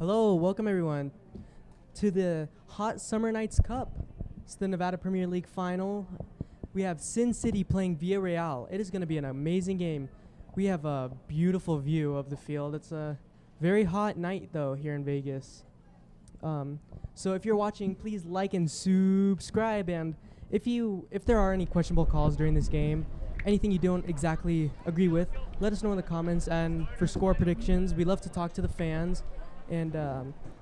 Hello, welcome everyone to the Hot Summer Nights Cup. It's the Nevada Premier League final. We have Sin City playing Villareal. It is going to be an amazing game. We have a beautiful view of the field. It's a very hot night though here in Vegas. So if you're watching, please like and subscribe. And if there are any questionable calls during this game, anything you don't exactly agree with, let us know in the comments. And for score predictions, we love to talk to the fans. And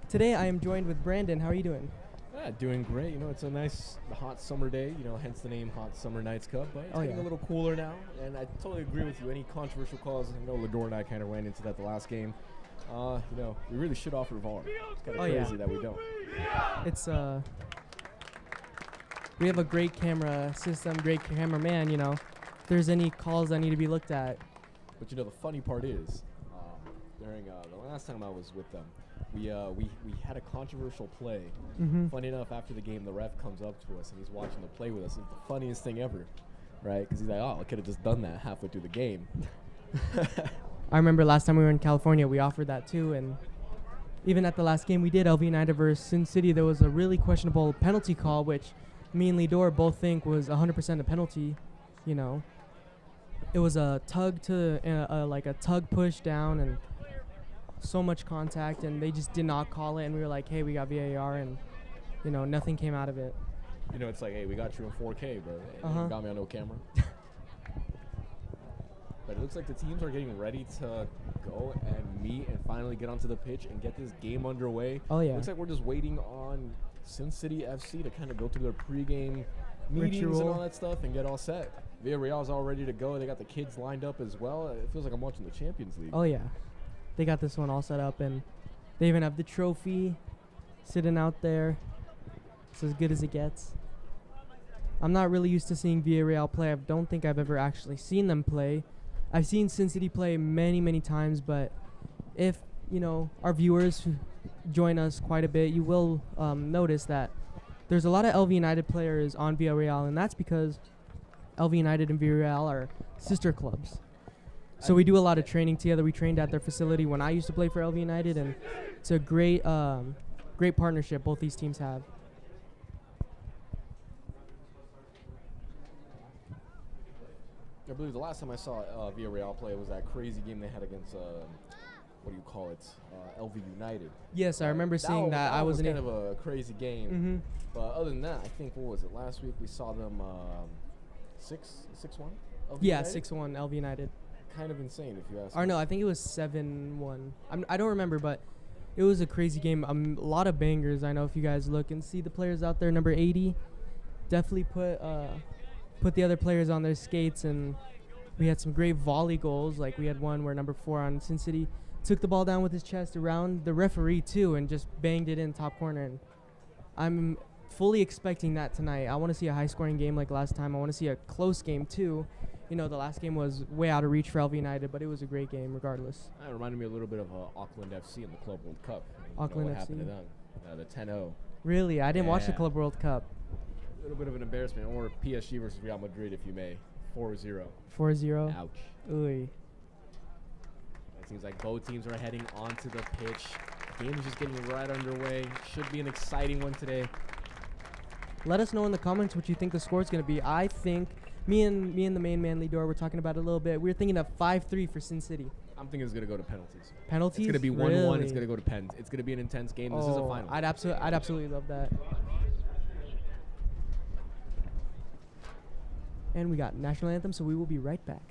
today I am joined with Brandon. How are you doing? Yeah, doing great. It's a nice hot summer day, hence the name Hot Summer Nights Cup. But it's getting a little cooler now, and I totally agree with you. Any controversial calls, I know Lador and I kind of ran into that the last game. We really should offer VAR. It's kind of crazy that we don't. It's we have a great camera system, great cameraman, If there's any calls that need to be looked at. But the funny part is, during the last time I was with them, we had a controversial play. Mm-hmm. Funny enough, after the game, the ref comes up to us and he's watching the play with us. It's the funniest thing ever, right? Because he's like, "Oh, I could have just done that halfway through the game." I remember last time we were in California, we offered that too, and even at the last game we did, LV United versus Sin City, there was a really questionable penalty call, which me and Lidor both think was 100% a penalty. It was a tug like a tug push down, and so much contact, and they just did not call it, and we were like, hey, we got VAR, and nothing came out of it. It's like, hey, we got you in 4K, bro. You got me on no camera. But it looks like the teams are getting ready to go and meet and finally get onto the pitch and get this game underway. Oh yeah. Looks like we're just waiting on Sin City FC to kind of go through their pregame meetings Ritual. and all that stuff and get all set. Villareal's all ready to go. They got the kids lined up as well. It feels like I'm watching the Champions League. Oh yeah. They got this one all set up, and they even have the trophy sitting out there. It's as good as it gets. I'm not really used to seeing Villareal play. I don't think I've ever actually seen them play. I've seen Sin City play many, many times, but if, our viewers who join us quite a bit, you will notice that there's a lot of LV United players on Villareal, and that's because LV United and Villareal are sister clubs. So we do a lot of training together. We trained at their facility when I used to play for LV United, and it's a great partnership both these teams have. I believe the last time I saw Villareal play was that crazy game they had against, LV United. Yes, I remember seeing that. I was kind of a crazy game. Mm-hmm. But other than that, I think, what was it, last week we saw them 6-1? Yeah, 6-1 LV United. Kind of insane, if you ask me. Or no, I think it was 7-1. I don't remember, but it was a crazy game. A lot of bangers. I know if you guys look and see the players out there, number 80, definitely put the other players on their skates, and we had some great volley goals. Like we had one where number 4 on Sin City took the ball down with his chest around the referee too and just banged it in top corner. And I'm fully expecting that tonight. I want to see a high-scoring game like last time. I want to see a close game too. The last game was way out of reach for LV United, but it was a great game regardless. It reminded me a little bit of Auckland FC in the Club World Cup. Auckland what FC. happened to them? The 10-0. Really? I didn't watch the Club World Cup. A little bit of an embarrassment. Or PSG versus Real Madrid, if you may. 4-0. 4-0. Ouch. Ooh. It seems like both teams are heading onto the pitch. The game is just getting right underway. Should be an exciting one today. Let us know in the comments what you think the score is going to be. I think me and the main man Lidor were talking about it a little bit. We're thinking of 5-3 for Sin City. I'm thinking it's going to go to penalties. Penalties? It's going to be 1-1. Really? It's going to go to pens. It's going to be an intense game. This is a final. I'd absolutely love that. And we got national anthem, so we will be right back.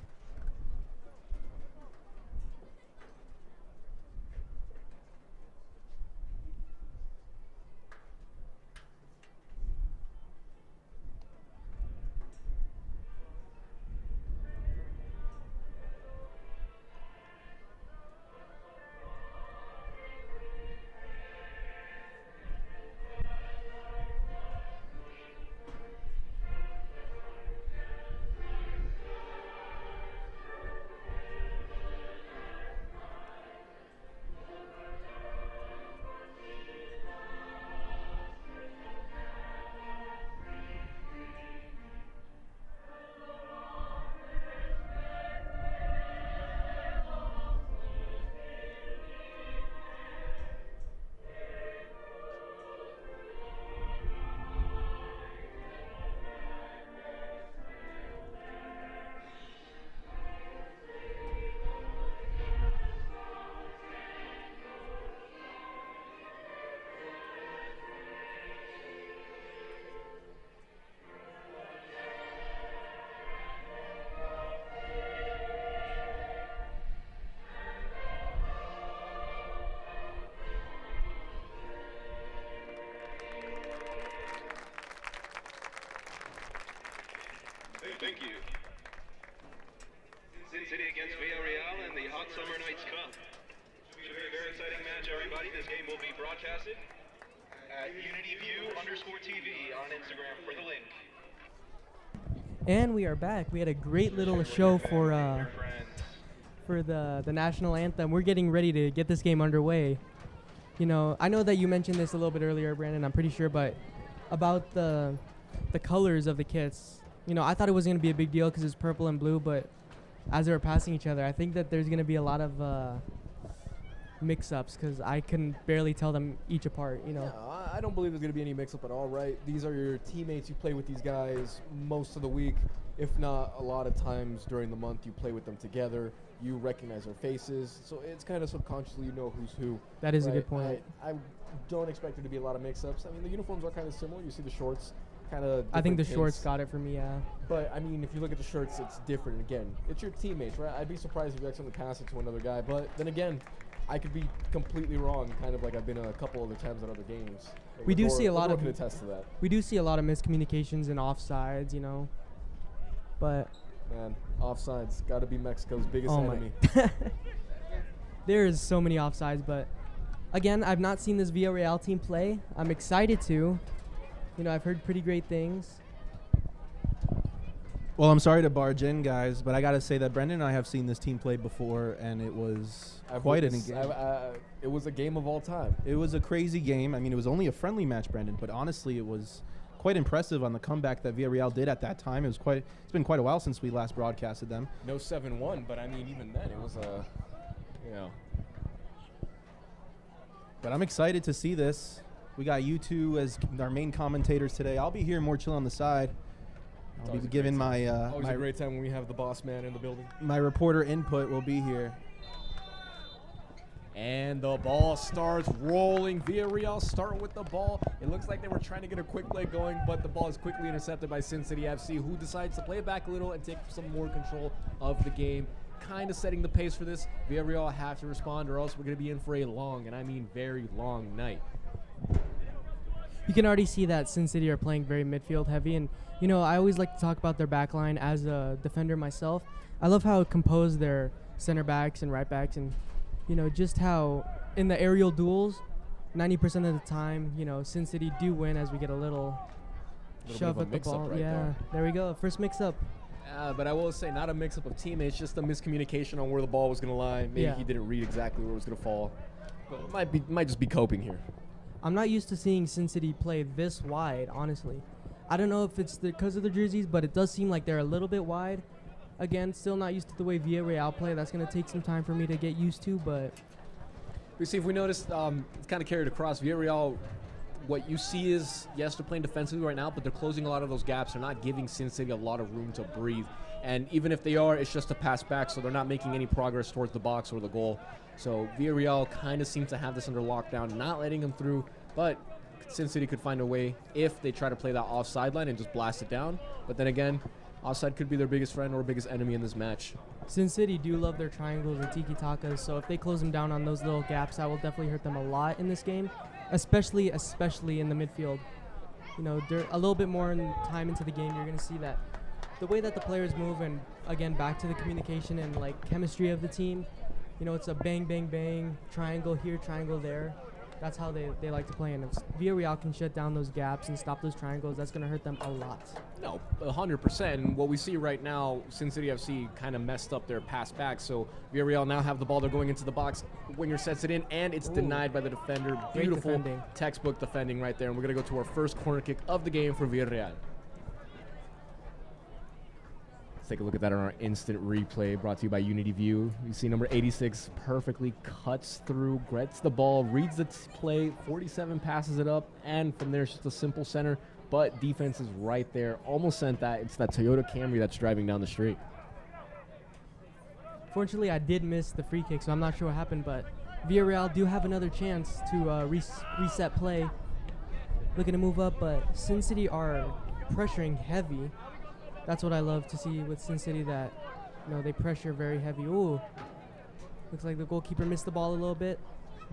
Sin City against Villareal in the Hot Summer Nights Cup. Should be a very exciting match, everybody. This game will be broadcasted at UnityView_TV on Instagram for the link. And we are back. We had a great little show for the national anthem. We're getting ready to get this game underway. You know, I know that you mentioned this a little bit earlier, Brandon, I'm pretty sure, but about the colors of the kits. You know, I thought it wasn't going to be a big deal because it's purple and blue, but as they were passing each other, I think that there's going to be a lot of mix-ups because I can barely tell them each apart, you know. Yeah, I don't believe there's going to be any mix-up at all, right? These are your teammates. You play with these guys most of the week. If not, a lot of times during the month, you play with them together. You recognize their faces. So it's kind of subconsciously you know who's who. That is a good point. I don't expect there to be a lot of mix-ups. I mean, the uniforms are kind of similar. You see the shorts kind of I think the tints. shorts got it for me, yeah. But, I mean, if you look at the shirts, it's different. Again, it's your teammates, right? I'd be surprised if you accidentally pass it to another guy. But then again, I could be completely wrong, kind of like I've been a couple other times at other games. We do see a lot of can attest to that. We do see a lot of miscommunications and offsides, you know. But man, offsides got to be Mexico's biggest enemy. There is so many offsides, but again, I've not seen this Villareal team play. I'm excited to. You know, I've heard pretty great things. Well, I'm sorry to barge in, guys, but I got to say that Brendan and I have seen this team play before, and it was quite an game. It was a game of all time. It was a crazy game. I mean, it was only a friendly match, Brendan, but honestly, it was quite impressive on the comeback that Villareal did at that time. It's been quite a while since we last broadcasted them. No 7-1, but I mean, even then, it was you know. But I'm excited to see this. We got you two as our main commentators today. I'll be here more chill on the side. I'll be giving my always a great time when we have the boss man in the building. My reporter input will be here. And the ball starts rolling. Villareal start with the ball. It looks like they were trying to get a quick play going, but the ball is quickly intercepted by Sin City FC, who decides to play it back a little and take some more control of the game. Kind of setting the pace for this. Villareal have to respond or else we're going to be in for a long, and I mean very long night. You can already see that Sin City are playing very midfield heavy, and you know, I always like to talk about their back line as a defender myself. I love how composed their center backs and right backs, and you know, just how in the aerial duels 90% of the time, you know, Sin City do win as we get a little shove at the ball. Right there we go. First mix up. But I will say, not a mix up of teammates, just a miscommunication on where the ball was going to lie. Maybe he didn't read exactly where it was going to fall. But it might just be coping here. I'm not used to seeing Sin City play this wide, honestly. I don't know if it's because of the jerseys, but it does seem like they're a little bit wide. Again, still not used to the way Villareal play. That's going to take some time for me to get used to, but... We see if we noticed, it's kind of carried across. Villareal, what you see is, yes, they're playing defensively right now, but they're closing a lot of those gaps. They're not giving Sin City a lot of room to breathe. And even if they are, it's just a pass back, so they're not making any progress towards the box or the goal. So Villareal kind of seems to have this under lockdown, not letting them through, but Sin City could find a way if they try to play that offside line and just blast it down. But then again, offside could be their biggest friend or biggest enemy in this match. Sin City do love their triangles and tiki-takas, so if they close them down on those little gaps, that will definitely hurt them a lot in this game, especially in the midfield. You know, a little bit more time into the game, you're going to see that the way that the players move, and again, back to the communication and like chemistry of the team, you know, it's a bang, bang, bang, triangle here, triangle there. That's how they like to play, and if Villareal can shut down those gaps and stop those triangles, that's going to hurt them a lot. No, 100%. And what we see right now, Sin City FC kind of messed up their pass back, so Villareal now have the ball. They're going into the box. Winger sets it in, and it's denied by the defender. Beautiful textbook defending right there, and we're going to go to our first corner kick of the game for Villareal. Take a look at that on our instant replay brought to you by Unity View. You see number 86 perfectly cuts through, gets the ball, reads the play, 47 passes it up, and from there it's just a simple center, but defense is right there. Almost sent that. It's that Toyota Camry that's driving down the street. Fortunately, I did miss the free kick, so I'm not sure what happened, but Villareal do have another chance to reset play. Looking to move up, but Sin City are pressuring heavy. That's what I love to see with Sin City, that, you know, they pressure very heavy. Ooh, looks like the goalkeeper missed the ball a little bit.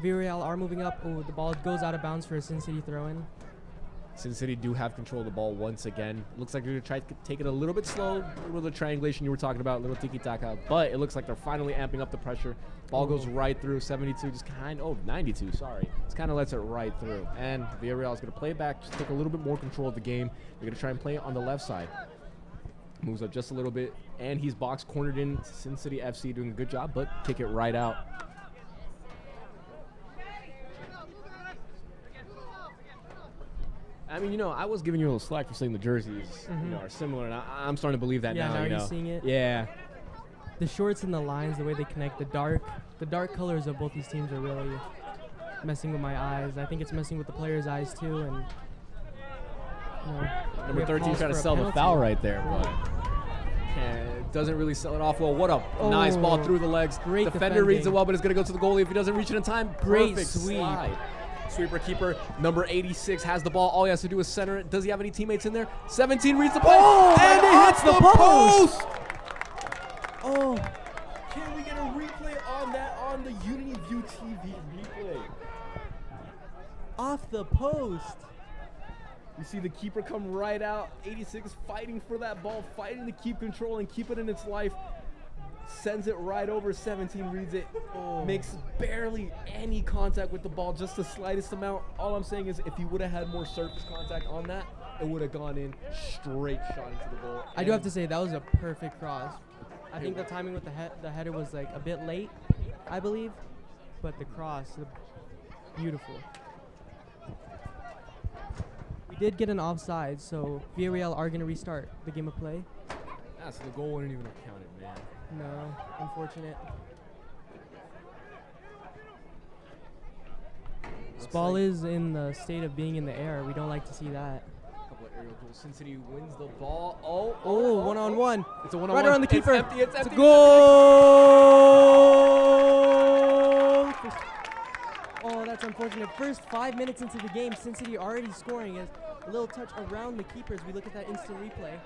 Villareal are moving up. Ooh, the ball goes out of bounds for a Sin City throw-in. Sin City do have control of the ball once again. Looks like they're going to try to take it a little bit slow. A little bit of triangulation you were talking about, a little tiki-taka. But it looks like they're finally amping up the pressure. Ball goes right through. 72 just kind of, 92, sorry. Just kind of lets it right through. And Villareal is going to play it back, just take a little bit more control of the game. They're going to try and play it on the left side. Moves up just a little bit. And he's box cornered in. Sin City FC doing a good job, but kick it right out. I mean, I was giving you a little slack for saying the jerseys, are similar, and I'm starting to believe that now. Yeah, now you're seeing it. Yeah. The shorts and the lines, the way they connect, the dark colors of both these teams are really messing with my eyes. I think it's messing with the players' eyes too, and number 13 trying to sell the foul right there, but doesn't really sell it off well. What a nice ball through the legs. Great Defender defending. reads it well, but it's going to go to the goalie if he doesn't reach it in time. Great Perfect sweep. Slide. Sweeper keeper, number 86, has the ball. All he has to do is center it. Does he have any teammates in there? 17 reads the play. And it hits the post. Oh. Can we get a replay on that on the Unity View TV replay? Off the post. You see the keeper come right out. 86 fighting for that ball, fighting to keep control and keep it in its life. Sends it right over. 17 reads it. Makes barely any contact with the ball, just the slightest amount. All I'm saying is if he would have had more surface contact on that, it would have gone in straight shot into the goal. I do have to say that was a perfect cross. I think the timing with the header was like a bit late, I believe, but the cross, beautiful. We did get an offside, so Villareal are going to restart the game of play. That's the goal wouldn't even have counted, man. No, unfortunate. This ball is in the state of being in the air. We don't like to see that. A couple of aerial goals. Sin City wins the ball. One-on-one. It's a one-on-one. Right around the keeper. It's empty. It's a goal. Oh, that's unfortunate. First 5 minutes into the game, Sin City already scoring. As a little touch around the keeper as we look at that instant replay.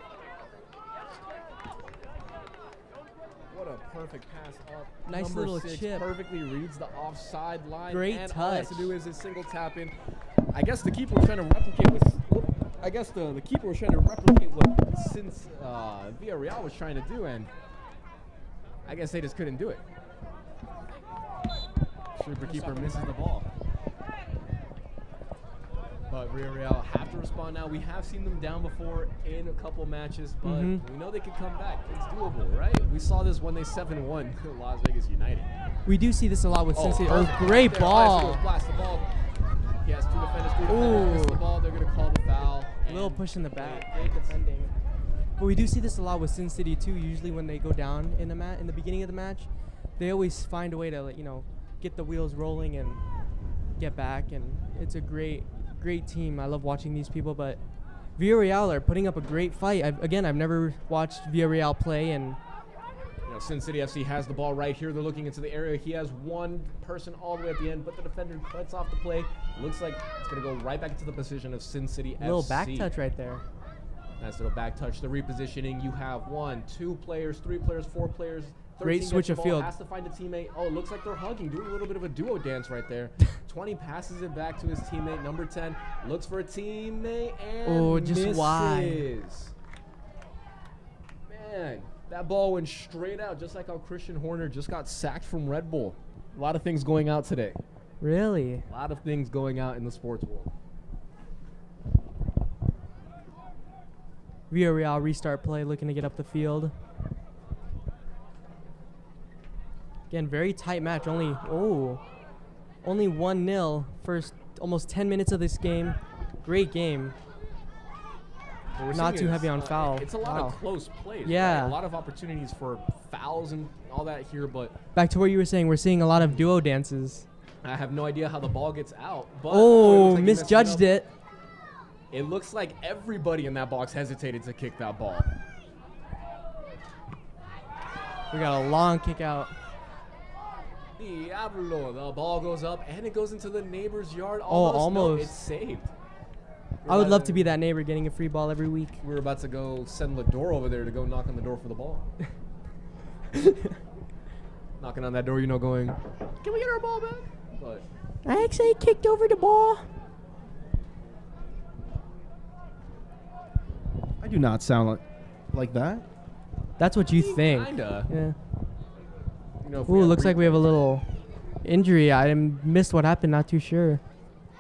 What a perfect pass up. Nice Number little 6 chip. Perfectly reads the offside line. Great and touch. All he has to do is a single tap in. I guess the keeper was trying to replicate what. The keeper was trying to replicate what Villareal was trying to do, and I guess they just couldn't do it. Super keeper misses the ball. But Villareal have to respond now. We have seen them down before in a couple matches, but we know they can come back. It's doable, right? We saw this when they 7-1 Las Vegas United. We do see this a lot with Sin City. Great ball. Blast the ball. He has two defenders. Miss the ball. They're going to call the foul. A little push in the back. Great defending. But we do see this a lot with Sin City too. Usually when they go down in the beginning of the match, they always find a way to get the wheels rolling and get back. And it's a great team. I love watching these people, but Villareal are putting up a great fight. I've never watched Villareal play, and Sin City FC has the ball right here. They're looking into the area. He has one person all the way at the end, but the defender cuts off the play. Looks like it's going to go right back into the position of Sin City FC. Little back touch right there. Nice little back touch. The repositioning. You have 1, 2 players, 3 players, 4 players. Great switch of field. Has to find a teammate. Oh, it looks like they're hugging, doing a little bit of a duo dance right there. 20 passes it back to his teammate. Number 10 looks for a teammate and just misses. wide. Man, that ball went straight out, just like how Christian Horner just got sacked from Red Bull. A lot of things going out today. Really? A lot of things going out in the sports world. Villareal restart play, looking to get up the field. Again, very tight match. Only 1-0 first almost 10 minutes of this game. Great game. Not too heavy on foul. It's a lot of close plays. Yeah. Right? A lot of opportunities for fouls and all that here, but back to what you were saying, we're seeing a lot of duo dances. I have no idea how the ball gets out. But like misjudged it. It looks like everybody in that box hesitated to kick that ball. We got a long kick out. Diablo. The ball goes up, and it goes into the neighbor's yard. Almost. No, it's saved. I would love to be that neighbor getting a free ball every week. We're about to go send Lador over there to go knock on the door for the ball. Knocking on that door, going, can we get our ball back? But I actually kicked over the ball. do not sound like that. That's what you think. Kinda. Yeah. You know, if Ooh, had looks like we have a replays- little injury. I missed what happened. Not too sure.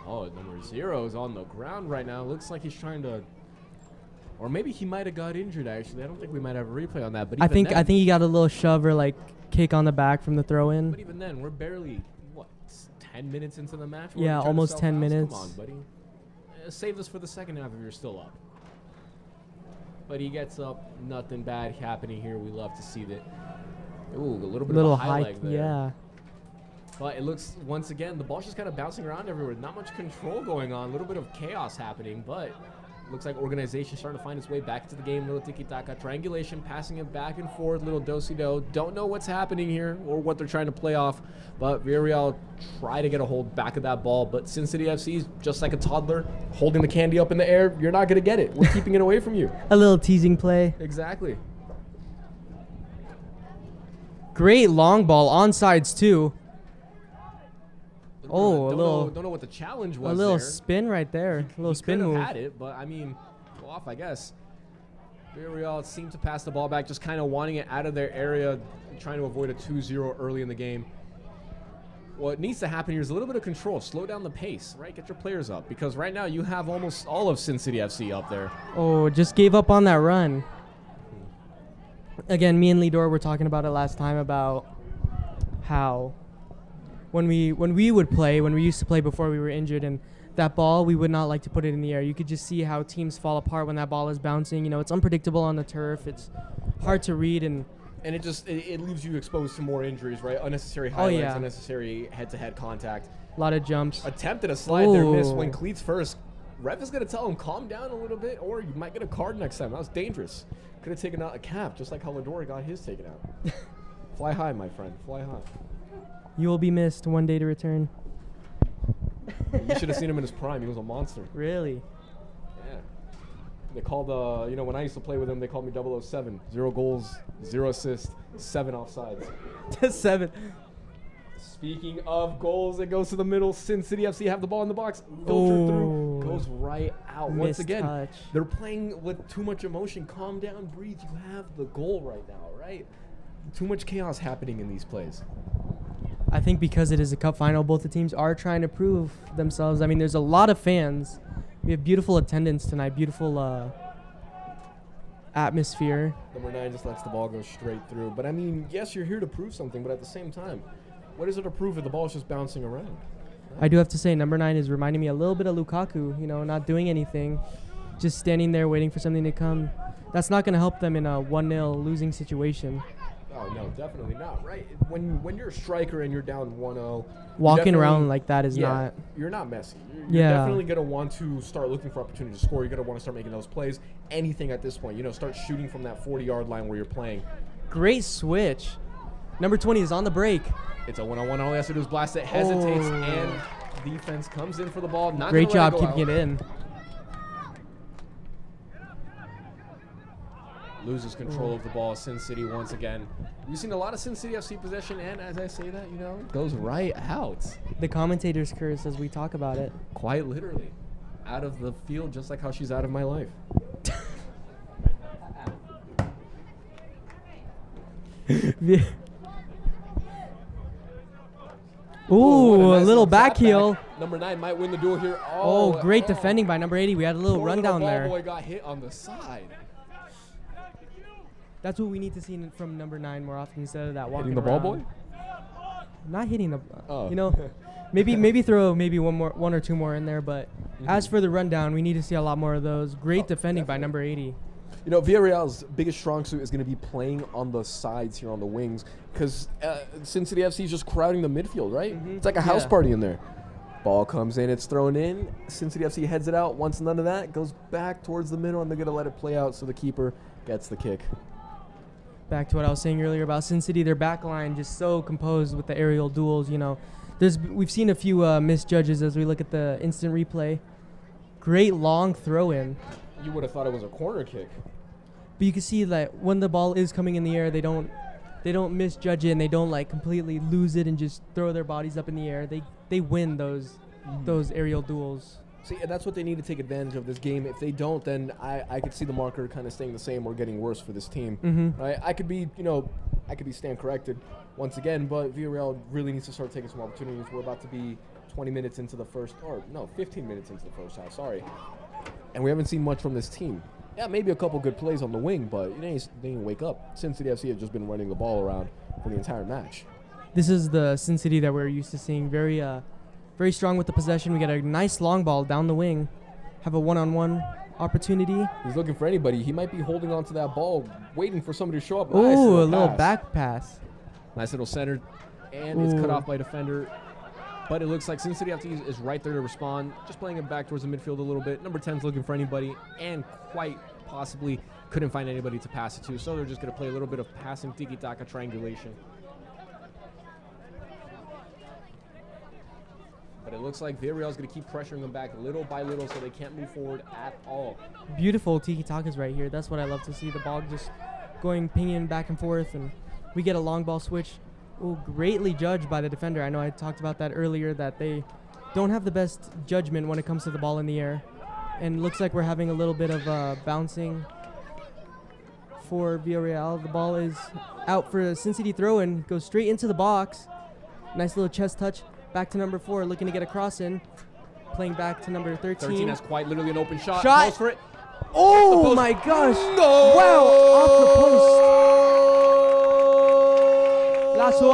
Oh, number 0 is on the ground right now. Looks like he's trying to, or maybe he might have got injured. Actually, I don't think we might have a replay on that. But I even think then, he got a little shove or like kick on the back from the throw But in. even then, we're barely 10 minutes into the match. Yeah, We're trying to almost sell 10 fouls? minutes. Come on, buddy. Save this for the second half if you're still up. But he gets up. Nothing bad happening here. We love to see that. Ooh, a little bit of a high leg there. Yeah. But it looks, once again, the ball's just kind of bouncing around everywhere. Not much control going on. A little bit of chaos happening, but looks like organization starting to find its way back into the game. Little tiki-taka, triangulation, passing it back and forth. Little do-si-do. Don't know what's happening here or what they're trying to play off. But Villareal try to get a hold back of that ball. But Sin City FC is just like a toddler holding the candy up in the air. You're not going to get it. We're keeping it away from you. A little teasing play. Exactly. Great long ball. Onsides too. Oh, Don't know what the challenge was. A little there. spin right there. A little He spin could have move. had it, but I mean, go off, I guess. Villareal seemed to pass the ball back, just kind of wanting it out of their area, trying to avoid a 2-0 early in the game. What needs to happen here is a little bit of control. Slow down the pace, right? Get your players up, because right now you have almost all of Sin City FC up there. Oh, just gave up on that run. Again, me and Lidor were talking about it last time about how when we used to play before we were injured, and that ball, we would not like to put it in the air. You could just see how teams fall apart when that ball is bouncing. You know, it's unpredictable on the turf. It's hard to read, and it just it leaves you exposed to more injuries, right? Unnecessary highlights, yeah. unnecessary head-to-head contact. a lot of jumps. Attempted a slide there, missed. Ooh. When cleats first, ref is going to tell him calm down a little bit, or you might get a card next time. That was dangerous. Could have taken out a cap, just like how Lador got his taken out. Fly high, my friend. Fly high. You will be missed. One day to return. You should have seen him in his prime. He was a monster. Really? Yeah. They called, when I used to play with him, they called me 007. 0 goals, 0 assists, 7 offsides. 7. Speaking of goals, it goes to the middle. Sin City FC have the ball in the box. Filtered through. Goes right out. Once again, Mistouch. they're playing with too much emotion. Calm down, breathe. You have the goal right now, right? Too much chaos happening in these plays. I think because it is a cup final, both the teams are trying to prove themselves. I mean, there's a lot of fans. We have beautiful attendance tonight, beautiful atmosphere. Number 9 just lets the ball go straight through. But I mean, yes, you're here to prove something, but at the same time, what is it to prove if the ball is just bouncing around? I do have to say, number 9 is reminding me a little bit of Lukaku, you know, not doing anything, just standing there waiting for something to come. That's not going to help them in a 1-0 losing situation. Oh, no, definitely not, right? When you're a striker and you're down 1-0, Walking around like that is not... You're not messy. You're Yeah. definitely going to want to start looking for opportunities to score. You're going to want to start making those plays. Anything at this point. You know, start shooting from that 40-yard line where you're playing. Great switch. Number 20 is on the break. It's a 1-on-1. All he has to do is blast it, hesitates, Oh. and defense comes in for the ball. Not Great gonna let job go keeping out. it in. Loses control of the ball. Sin City once again. We've seen a lot of Sin City FC possession, and as I say that, you know, it goes right out. The commentator's curse as we talk about it. Quite literally. Out of the field, just like how she's out of my life. Ooh, what a nice little tap back heel. Number 9 might win the duel here. Oh, great defending by number 80. We had a little Poor rundown ball there. boy got hit on the side. That's what we need to see from number 9 more often instead of that walking Hitting the ball around. boy? Not hitting the. Oh. You know, maybe throw one or two more in there. But as for the rundown, we need to see a lot more of those. Great defending by number 80. You know, Villareal's biggest strong suit is going to be playing on the sides here on the wings because Sin City FC is just crowding the midfield, right? It's like a house party in there. Ball comes in, it's thrown in. Sin City FC heads it out. Once none of that, goes back towards the middle, and they're going to let it play out so the keeper gets the kick. Back to what I was saying earlier about Sin City, their back line just so composed with the aerial duels. You know, we've seen a few misjudges as we look at the instant replay. Great long throw in. You would have thought it was a corner kick. But you can see that when the ball is coming in the air, they don't misjudge it and they don't like completely lose it and just throw their bodies up in the air. They win those aerial duels. See, and that's what they need to take advantage of this game. If they don't, then I could see the marker kind of staying the same or getting worse for this team. Right? I could be stand corrected once again, but Villareal really needs to start taking some opportunities. We're about to be 20 minutes into the 15 minutes into the first half, sorry. And we haven't seen much from this team. Yeah, maybe a couple good plays on the wing, but they didn't wake up. Sin City FC have just been running the ball around for the entire match. This is the Sin City that we're used to seeing. Very strong with the possession. We got a nice long ball down the wing. Have a one-on-one opportunity. He's looking for anybody. He might be holding on to that ball, waiting for somebody to show up. Ooh, a little back pass. Nice little center, and it's cut off by defender. But it looks like Sin City FC is right there to respond. Just playing it back towards the midfield a little bit. Number 10's looking for anybody, and quite possibly couldn't find anybody to pass it to. So they're just going to play a little bit of passing tiki-taka triangulation. But it looks like Villareal is going to keep pressuring them back little by little so they can't move forward at all. Beautiful tiki-takas right here. That's what I love to see. The ball just going, pinging back and forth, and we get a long ball switch. Ooh, greatly judged by the defender. I know I talked about that earlier, that they don't have the best judgment when it comes to the ball in the air. And looks like we're having a little bit of bouncing for Villareal. The ball is out for a Sin City throw and goes straight into the box. Nice little chest touch. Back to number 4, looking to get a cross in. Playing back to number 13. 13 has quite literally an open shot. Goes for it. Oh my gosh. No! Wow, off the post. Lasso.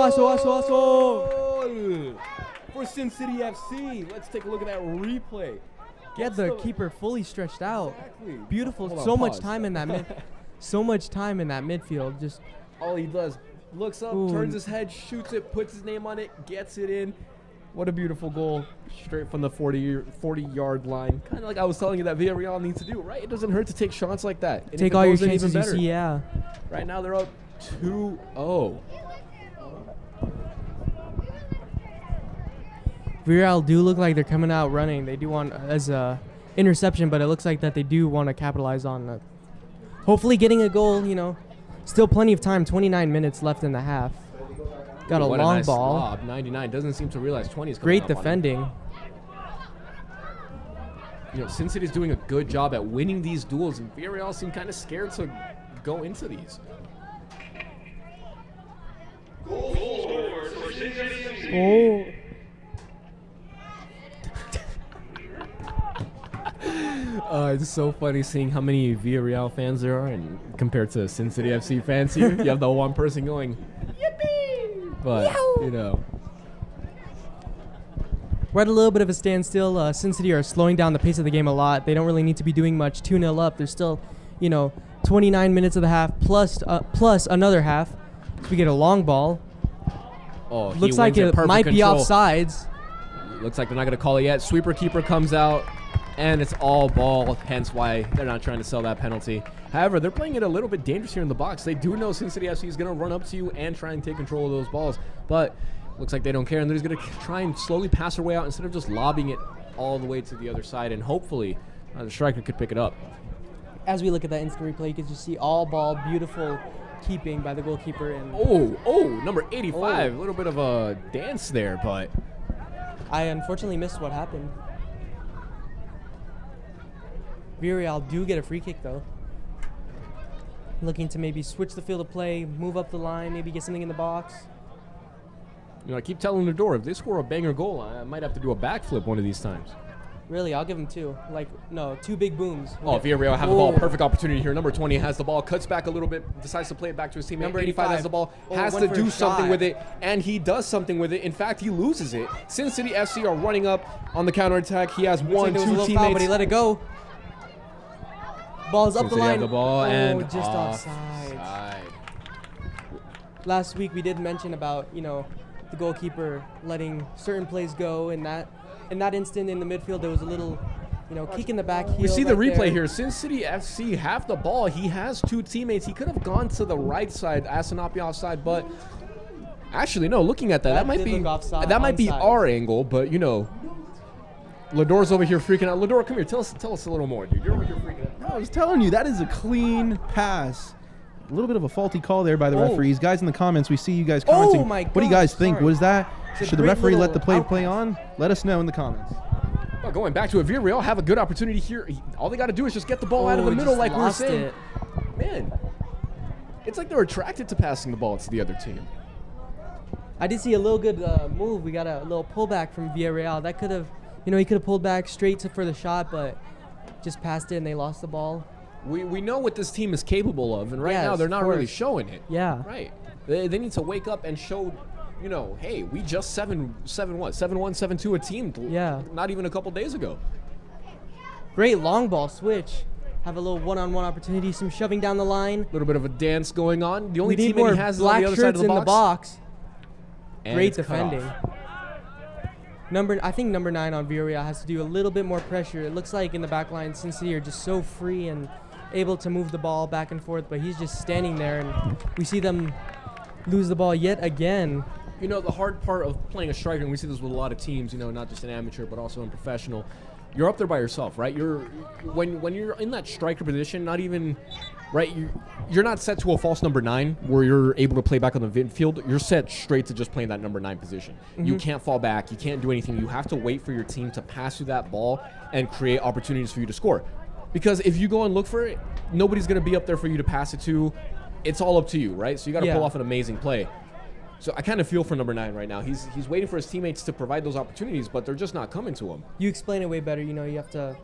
For Sin City FC. Let's take a look at that replay. Get the keeper fully stretched out. Exactly. Beautiful. Hold on, so much pause. time in that so much time in that midfield. Just all he does, looks up, turns his head, shoots it, puts his name on it, gets it in. What a beautiful goal, straight from the 40-yard line. Kind of like I was telling you that Villareal needs to do, right? It doesn't hurt to take shots like that. And take all your chances you see, yeah. Right now they're up 2-0. Villareal do look like they're coming out running. They do want as a interception, but it looks like that they do want to capitalize on hopefully getting a goal, Still plenty of time, 29 minutes left in the half. Got a long ball. Lob. 99 doesn't seem to realize 20 is coming Great up defending. Sin City's doing a good job at winning these duels, and Villareal seem kind of scared to go into these. Goal scored for Sin City FC. It's so funny seeing how many Villareal fans there are, and compared to Sin City FC fans here, you have the one person going, yippee! But, We're at a little bit of a standstill. Sin City are slowing down the pace of the game a lot. They don't really need to be doing much. 2-0 up. There's still, 29 minutes of the half plus another half. So we get a long ball. Oh, looks like it might be offsides. Looks like they're not going to call it yet. Sweeper keeper comes out, and it's all ball, hence why they're not trying to sell that penalty. However, they're playing it a little bit dangerous here in the box. They do know Sin City FC is going to run up to you and try and take control of those balls, but looks like they don't care, and they're just going to try and slowly pass their way out instead of just lobbing it all the way to the other side, and hopefully the striker could pick it up. As we look at that instant replay, you can just see all ball, beautiful keeping by the goalkeeper. And number 85, a little bit of a dance there, but I unfortunately missed what happened. Villareal do get a free kick, though. Looking to maybe switch the field of play, move up the line, maybe get something in the box. I keep telling Lador, if they score a banger goal, I might have to do a backflip one of these times. Really, I'll give them 2. 2 big booms. Villareal have the ball. Perfect opportunity here. Number 20 has the ball, cuts back a little bit, decides to play it back to his teammate. Number 85 has the ball, has to do something with it, and he does something with it. In fact, he loses it. Sin City FC are running up on the counterattack. He has two teammates. Foul, but he let it go. Ball's up the line. The ball and just offside. Last week we did mention about, the goalkeeper letting certain plays go. In that instant in the midfield, there was a little, kick in the back heel. We see the replay here. Sin City FC have the ball. He has 2 teammates. He could have gone to the right side, asked to not be offside, but actually, no. Looking at that might be offside, that might be our angle, but Lador's over here freaking out. Lador, come here. Tell us a little more, dude. You're over here freaking out. No, I was telling you, that is a clean pass. A little bit of a faulty call there by the referees. Guys in the comments, we see you guys commenting. Oh my God, what do you guys think? sorry. What is that? It's Should the referee let the play on? Let us know in the comments. Well, going back to it, Villareal have a good opportunity here. All they got to do is just get the ball out of the middle, like we were saying. Man, it's like they're attracted to passing the ball to the other team. I did see a little good move. We got a little pullback from Villareal. That could have, he could have pulled back straight for the shot, but just passed it and they lost the ball. We know what this team is capable of, and right now they're not really showing it. Yeah. Right. They need to wake up and show, hey, we just 7-1, 7-2 a team. Yeah. Not even a couple days ago. Great long ball switch. Have a little one-on-one opportunity, some shoving down the line. A little bit of a dance going on. The only team he has is on the other side of the box. Great defending. I think number 9 on Villareal has to do a little bit more pressure. It looks like in the back line, Sin City are just so free and able to move the ball back and forth, but he's just standing there, and we see them lose the ball yet again. The hard part of playing a striker, and we see this with a lot of teams, not just an amateur, but also in professional, you're up there by yourself, right? When you're in that striker position, not even, right, you're not set to a false number 9 where you're able to play back on the midfield. You're set straight to just playing that number 9 position. You can't fall back. You can't do anything. You have to wait for your team to pass you that ball and create opportunities for you to score. Because if you go and look for it, nobody's going to be up there for you to pass it to. It's all up to you, right? So you got to pull off an amazing play. So I kind of feel for number 9 right now. He's waiting for his teammates to provide those opportunities, but they're just not coming to him. You explain it way better. You have to.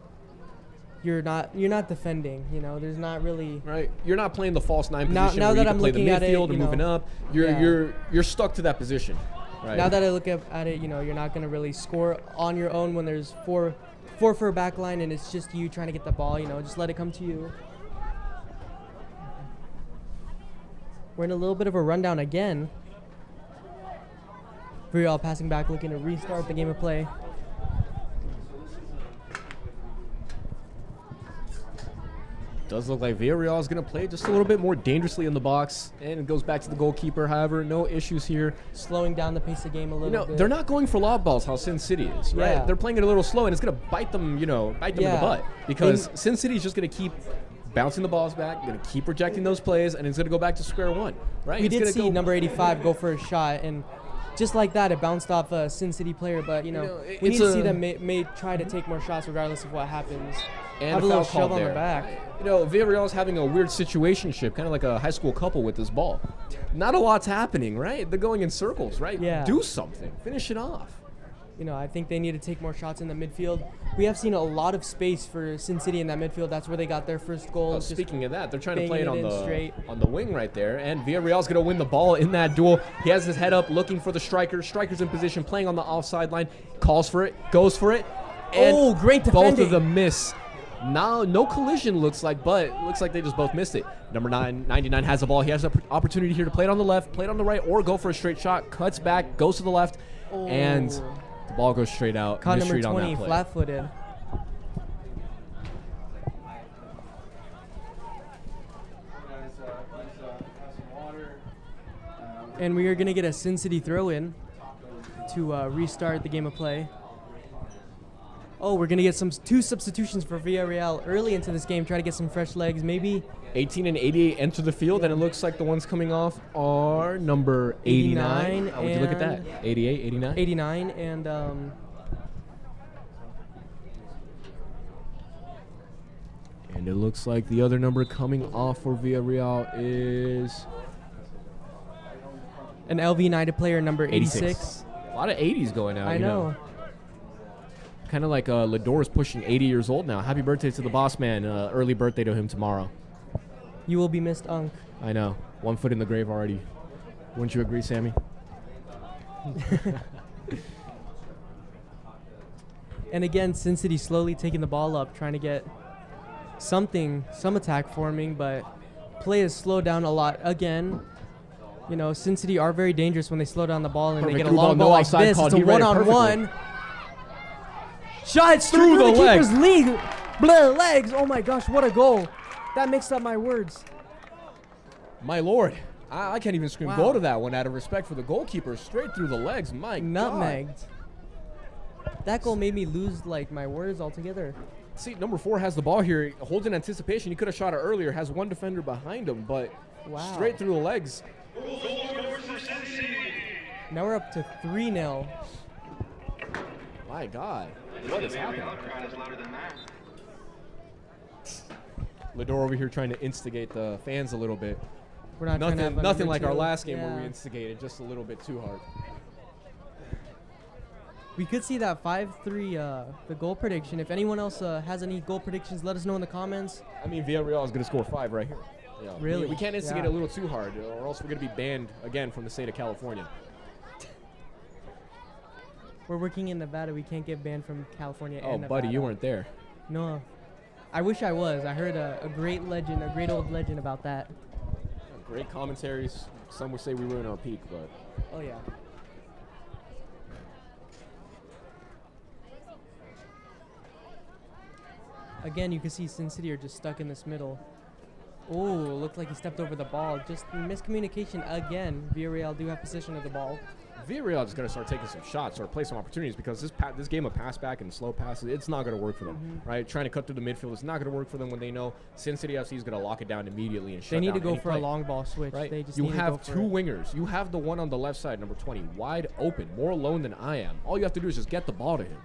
You're not defending. There's not really. Right. You're not playing the false 9 position. Now where that you can I'm play the looking at midfield it, and moving up. You're stuck to that position. Right. Now that I look at it, you're not going to really score on your own when there's four for a back line and it's just you trying to get the ball. Just let it come to you. We're in a little bit of a rundown again. Villareal passing back, looking to restart the game of play. Does look like Villareal is going to play just a little bit more dangerously in the box, and it goes back to the goalkeeper. However, no issues here. Slowing down the pace of the game a little bit. They're not going for lob balls, how Sin City is, right? Yeah. They're playing it a little slow, and it's going to bite them, in the butt. Because Sin City is just going to keep bouncing the balls back, going to keep rejecting those plays, and it's going to go back to square one, right? We did see number 85 go for a shot, and just like that, it bounced off a Sin City player. But, we need to see them may try to take more shots regardless of what happens. And have a little shove on the back. Villareal is having a weird situationship, kind of like a high school couple with this ball. Not a lot's happening, right? They're going in circles, right? Yeah. Do something. Finish it off. I think they need to take more shots in the midfield. We have seen a lot of space for Sin City in that midfield. That's where they got their first goal. Speaking of that, they're trying to play it on the wing right there, and Villareal's going to win the ball in that duel. He has his head up, looking for the striker. Striker's in position, playing on the offside line. Calls for it, goes for it. And great defending. Both of them miss. Now, no collision looks like, but it looks like they just both missed it. Number 99 has the ball. He has an opportunity here to play it on the left, play it on the right, or go for a straight shot. Cuts back, goes to the left, and the ball goes straight out. Caught number 20, flat-footed. And we are going to get a Sin City throw-in to restart the game of play. We're going to get two substitutions for Villareal early into this game, try to get some fresh legs, maybe. 18 and 88 enter the field, and it looks like the ones coming off are number 89. Would you look at that? 88, 89? 89, and and it looks like the other number coming off for Villareal is an LV United player, number 86. A lot of 80s going out. I know. Kind of like Lador is pushing 80 years old now. Happy birthday to the boss man. Early birthday to him tomorrow. You will be missed, Unc. I know. 1 foot in the grave already. Wouldn't you agree, Sammy? And again, Sin City slowly taking the ball up, trying to get some attack forming, but play has slowed down a lot again. Sin City are very dangerous when they slow down the ball and they get a long ball like this. It's a one-on-one. Shots through the keeper's legs. Oh my gosh, what a goal. That mixed up my words. My lord. I can't even scream goal to that one out of respect for the goalkeeper. Straight through the legs. My Nutmegged. God. That goal made me lose my words altogether. See, number 4 has the ball here. Holds in anticipation. He could have shot it earlier. Has one defender behind him, but straight through the legs. Now we're up to 3-0. My God. What is happening? Crowd is louder than that. Lador over here trying to instigate the fans a little bit. We're not trying to have Nothing a like our chill. last game where Yeah. we instigated just a little bit too hard. We could see that 5-3, the goal prediction. If anyone else has any goal predictions, let us know in the comments. I mean, Villareal is going to score 5 right here. Yeah. Really? We can't instigate Yeah. a little too hard, or else we're going to be banned again from the state of California. We're working in Nevada. We can't get banned from California Oh, and Nevada. buddy, you weren't there. No. I wish I was. I heard a great legend, a great old legend about that. Great commentaries. Some would say we were in our peak, but Oh, yeah. Again, you can see Sin City are just stuck in this middle. Oh, looked like he stepped over the ball. Just miscommunication again. Villareal do have possession of the ball. Villareal is going to start taking some shots or play some opportunities because this game of pass back and slow passes, it's not going to work for them, right? Trying to cut through the midfield, it's not going to work for them when they know Sin City FC is going to lock it down immediately and shut They need down to go any for play, a long ball switch. right? They just You need to have go for two it. wingers. You have the one on the left side, number 20, wide open, more alone than I am. All you have to do is just get the ball to him.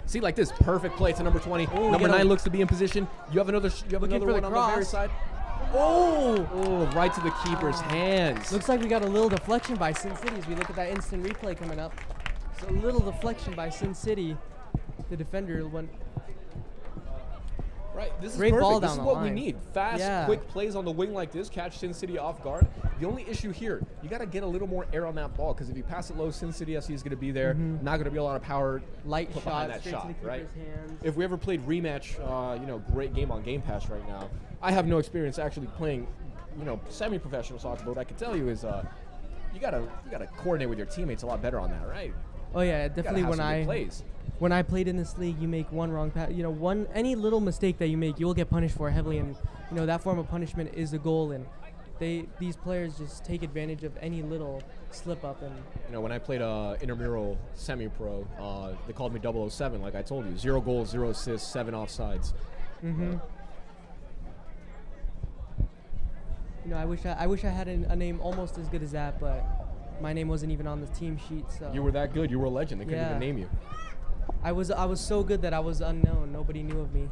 See, like this perfect play to number 20. Oh, Number get 9 a- looks to be in position. You have another Looking for the one on the very cross. side. Oh! Oh, right to the keeper's hands. Looks like we got a little deflection by Sin City as we look at that instant replay coming up. It's a little deflection by Sin City. The defender went. Right, this is Great perfect. ball This down is the what we line. need. Fast, Yeah. quick plays on the wing like this, catch Sin City off guard. The only issue here, you got to get a little more air on that ball because if you pass it low, Sin City FC is going to be there. Not going to be a lot of power. Light put shot behind that straight shot, to the keeper's right? hands. If we ever played rematch, great game on Game Pass right now. I have no experience actually playing, semi-professional soccer, but what I can tell you is you gotta coordinate with your teammates a lot better on that, right? Oh yeah, You gotta definitely. have When some good I plays. when I played in this league, you make one wrong pass. Any little mistake that you make, you will get punished for heavily, and that form of punishment is the goal. And these players just take advantage of any little slip up. And When I played intramural semi-pro, they called me 007, like I told you. 0 goals, 0 assists, 7 offsides. I wish I had a name almost as good as that, but my name wasn't even on the team sheet. So You were that good. You were a legend. They couldn't Yeah. even name you. I was so good that I was unknown. Nobody knew of me.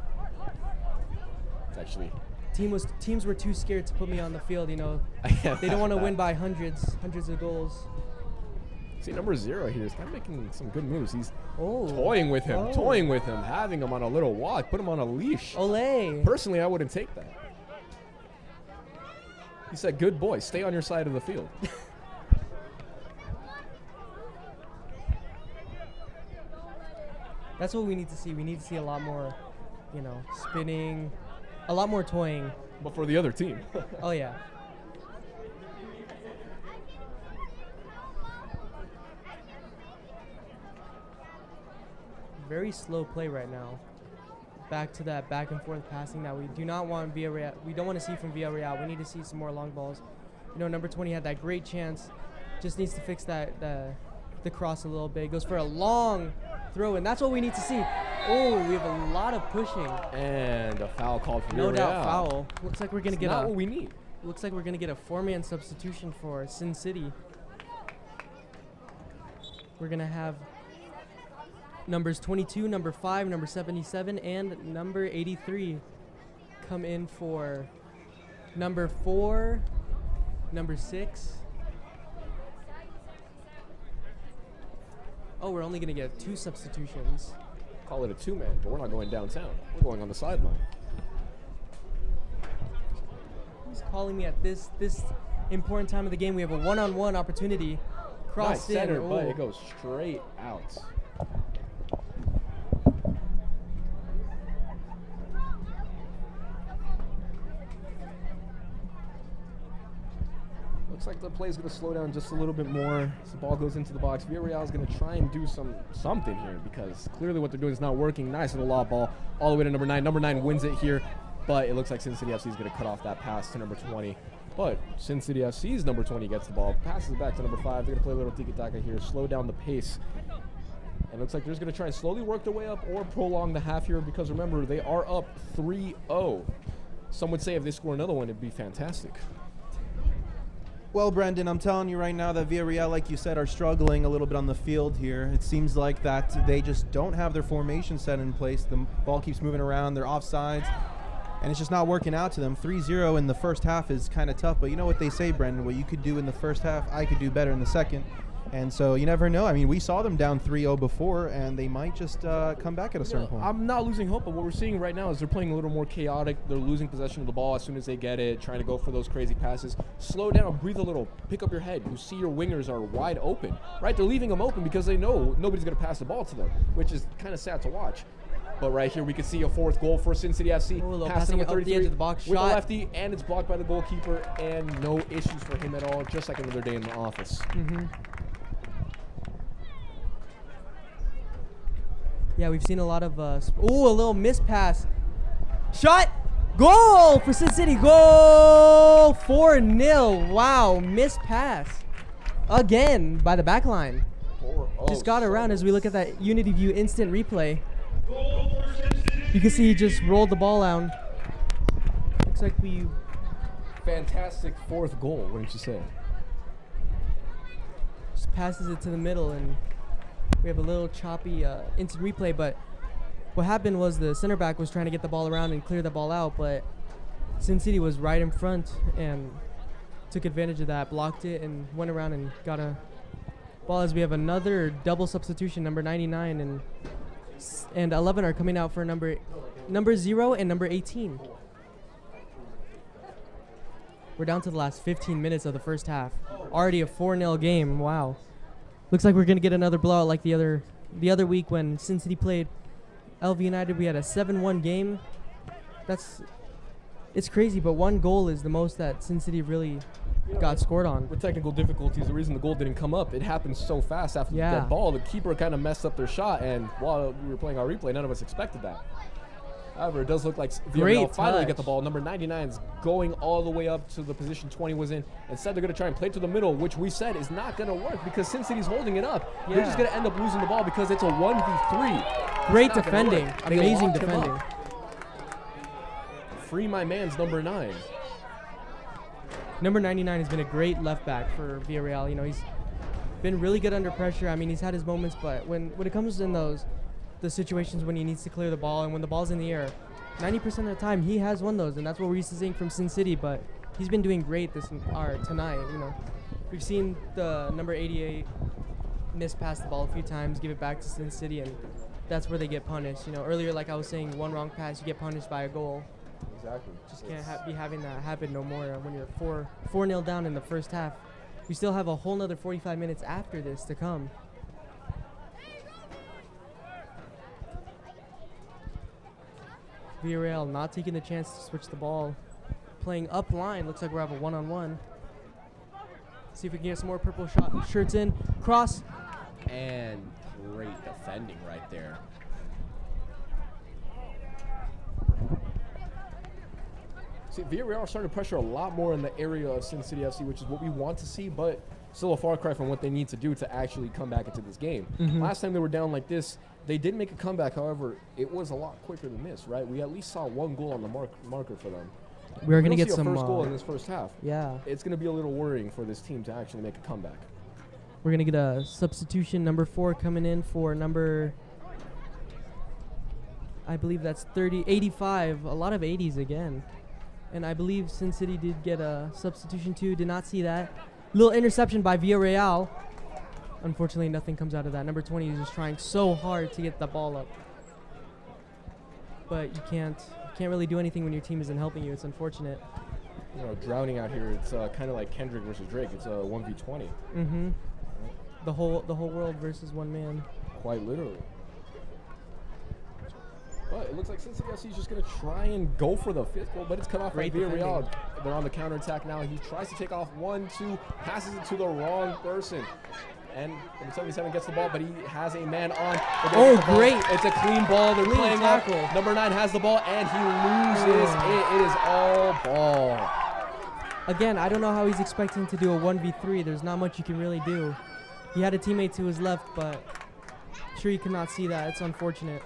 It's actually. Teams were too scared to put me on the field. They don't want to win by hundreds of goals. See, number 0 here is kind of making some good moves. He's Oh, toying with him, Oh. having him on a little walk, put him on a leash. Olay! Personally, I wouldn't take that. He said, good boy, stay on your side of the field. That's what we need to see. We need to see a lot more, spinning, a lot more toying. But for the other team. Oh yeah. Very slow play right now. Back to that back and forth passing that we do not want Villareal. We don't want to see from Villareal. We need to see some more long balls. Number 20 had that great chance. Just needs to fix the cross a little bit. Goes for a long throw, and that's what we need to see. Oh, we have a lot of pushing. And a foul called for No Villareal. doubt foul. Looks like we're gonna It's get not a. what we need. Looks like we're gonna get a 4-man substitution for Sin City. We're gonna have numbers 22, number 5, number 77, and number 83 come in for number 4, number 6. Oh, we're only gonna get 2 substitutions. Call it a 2-man, but we're not going downtown. We're going on the sideline. Who's calling me at this important time of the game? We have a one-on-one opportunity. Crossed Nice center, in. but Oh. it goes straight out. Looks like the play is going to slow down just a little bit more as the ball goes into the box. Villareal is going to try and do something here because clearly what they're doing is not working. Nice little lob ball all the way to number 9. Number 9 wins it here, but it looks like Sin City FC is going to cut off that pass to number 20. But Sin City FC's number 20 gets the ball, passes it back to number 5. They're going to play a little tiki-taka here, slow down the pace. And it looks like they're just going to try and slowly work their way up or prolong the half here because remember, they are up 3-0. Some would say if they score another one, it'd be fantastic. Well, Brendan, I'm telling you right now that Villareal, like you said, are struggling a little bit on the field here. It seems like that they just don't have their formation set in place. The ball keeps moving around. They're offsides, and it's just not working out to them. 3-0 in the first half is kind of tough, but you know what they say, Brendan? What you could do in the first half, I could do better in the second. And so you never know. I mean, we saw them down 3-0 before, and they might just come back at a certain point. I'm not losing hope, but what we're seeing right now is they're playing a little more chaotic. They're losing possession of the ball as soon as they get it, trying to go for those crazy passes. Slow down, breathe a little, pick up your head. You see your wingers are wide open, right? They're leaving them open because they know nobody's going to pass the ball to them, which is kind of sad to watch. But right here, we can see a fourth goal for Sin City FC. Passing up the edge of the box with shot. a lefty, and it's blocked by the goalkeeper, and no issues for him at all, just like another day in the office. Mm-hmm. Yeah, we've seen a lot of, a little miss pass. Shot! Goal for Sin City. Goal! 4-0. Wow, miss pass. Again by the back line. Just got around as we look at that Unity View instant replay. You can see he just rolled the ball out. Looks like we... Fantastic fourth goal, wouldn't you say? Just passes it to the middle, and we have a little choppy instant replay, but what happened was the center back was trying to get the ball around and clear the ball out, but Sin City was right in front and took advantage of that, blocked it, and went around and got a ball as we have another double substitution. Number 99 and 11 are coming out for number 0 and number 18. We're down to the last 15 minutes of the first half. Already a 4-0 game. Wow. Looks like we're going to get another blowout like the other week when Sin City played LV United. We had a 7-1 game. It's crazy, but one goal is the most that Sin City really got scored on. With technical difficulties, the reason the goal didn't come up, it happened so fast after that ball. The keeper kind of messed up their shot, and while we were playing our replay, none of us expected that. However, it does look like Villareal finally get the ball. Number 99 is going all the way up to the position 20 was in. Instead, they're going to try and play to the middle, which we said is not going to work because Sin City's holding it up. Yeah. They're just going to end up losing the ball because it's a 1v3. Great defending. Amazing defending. Free my man's number 9. Number 99 has been a great left back for Villareal. You know, he's been really good under pressure. I mean, he's had his moments, but when it comes in the situations when he needs to clear the ball and when the ball's in the air, 90% of the time he has won those, and that's what we're used to seeing from Sin City. But he's been doing great tonight. You know, we've seen the number 88 miss pass the ball a few times, give it back to Sin City, and that's where they get punished. You know, earlier, like I was saying, one wrong pass, you get punished by a goal. Exactly. Just can't be having that happen no more when you're 4-0 down in the first half. We still have a whole nother 45 minutes after this to come. Villareal not taking the chance to switch the ball. Playing up line. Looks like we're having a one-on-one. See if we can get some more purple shirts in. Cross. And great defending right there. See, Villareal are starting to pressure a lot more in the area of Sin City FC, which is what we want to see, but still a far cry from what they need to do to actually come back into this game. Mm-hmm. Last time they were down like this, they did make a comeback. However, it was a lot quicker than this, right? We at least saw one goal on the marker for them. We're going to get some first goal in this first half. Yeah. It's going to be a little worrying for this team to actually make a comeback. We're going to get a substitution, number 4 coming in for number, I believe that's 85. A lot of 80s again. And I believe Sin City did get a substitution too. Did not see that. Little interception by Villareal. Unfortunately, nothing comes out of that. Number 20 is just trying so hard to get the ball up. But you can't really do anything when your team isn't helping you. It's unfortunate. You know, drowning out here, it's kind of like Kendrick versus Drake. It's a 1v20. Mm-hmm. The whole world versus one man. Quite literally. But it looks like Sin City FC is just going to try and go for the 5th goal, but it's cut off by Villareal. They're on the counterattack now. He tries to take off 1-2, passes it to the wrong person. And number 77 gets the ball, but he has a man on. Oh, great. It's a clean ball. They're playing tackle. Number 9 has the ball, and he loses it. It is all ball. Again, I don't know how he's expecting to do a 1v3. There's not much you can really do. He had a teammate to his left, but sure you cannot see that. It's unfortunate.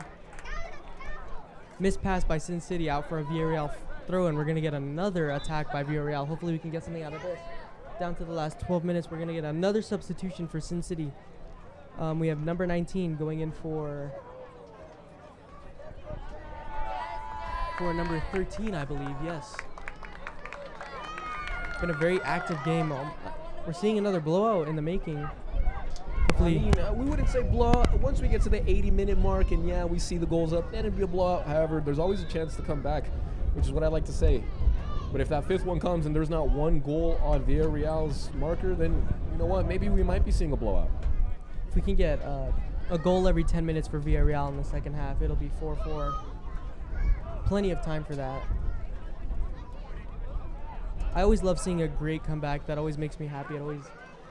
Missed pass by Sin City out for a Villareal throw, and we're going to get another attack by Villareal. Hopefully we can get something out of this. down to the last 12 minutes. We're going to get another substitution for Sin City. We have number 19 going in for number 13, I believe. Yes. It's been a very active game. We're seeing another blowout in the making. Hopefully. I mean, we wouldn't say blowout. Once we get to the 80-minute mark and, yeah, we see the goals up, then it'd be a blowout. However, there's always a chance to come back, which is what I like to say. But if that fifth one comes and there's not one goal on Villareal's marker, then you know what? Maybe we might be seeing a blowout. If we can get a goal every 10 minutes for Villareal in the second half, it'll be 4-4. Plenty of time for that. I always love seeing a great comeback. That always makes me happy.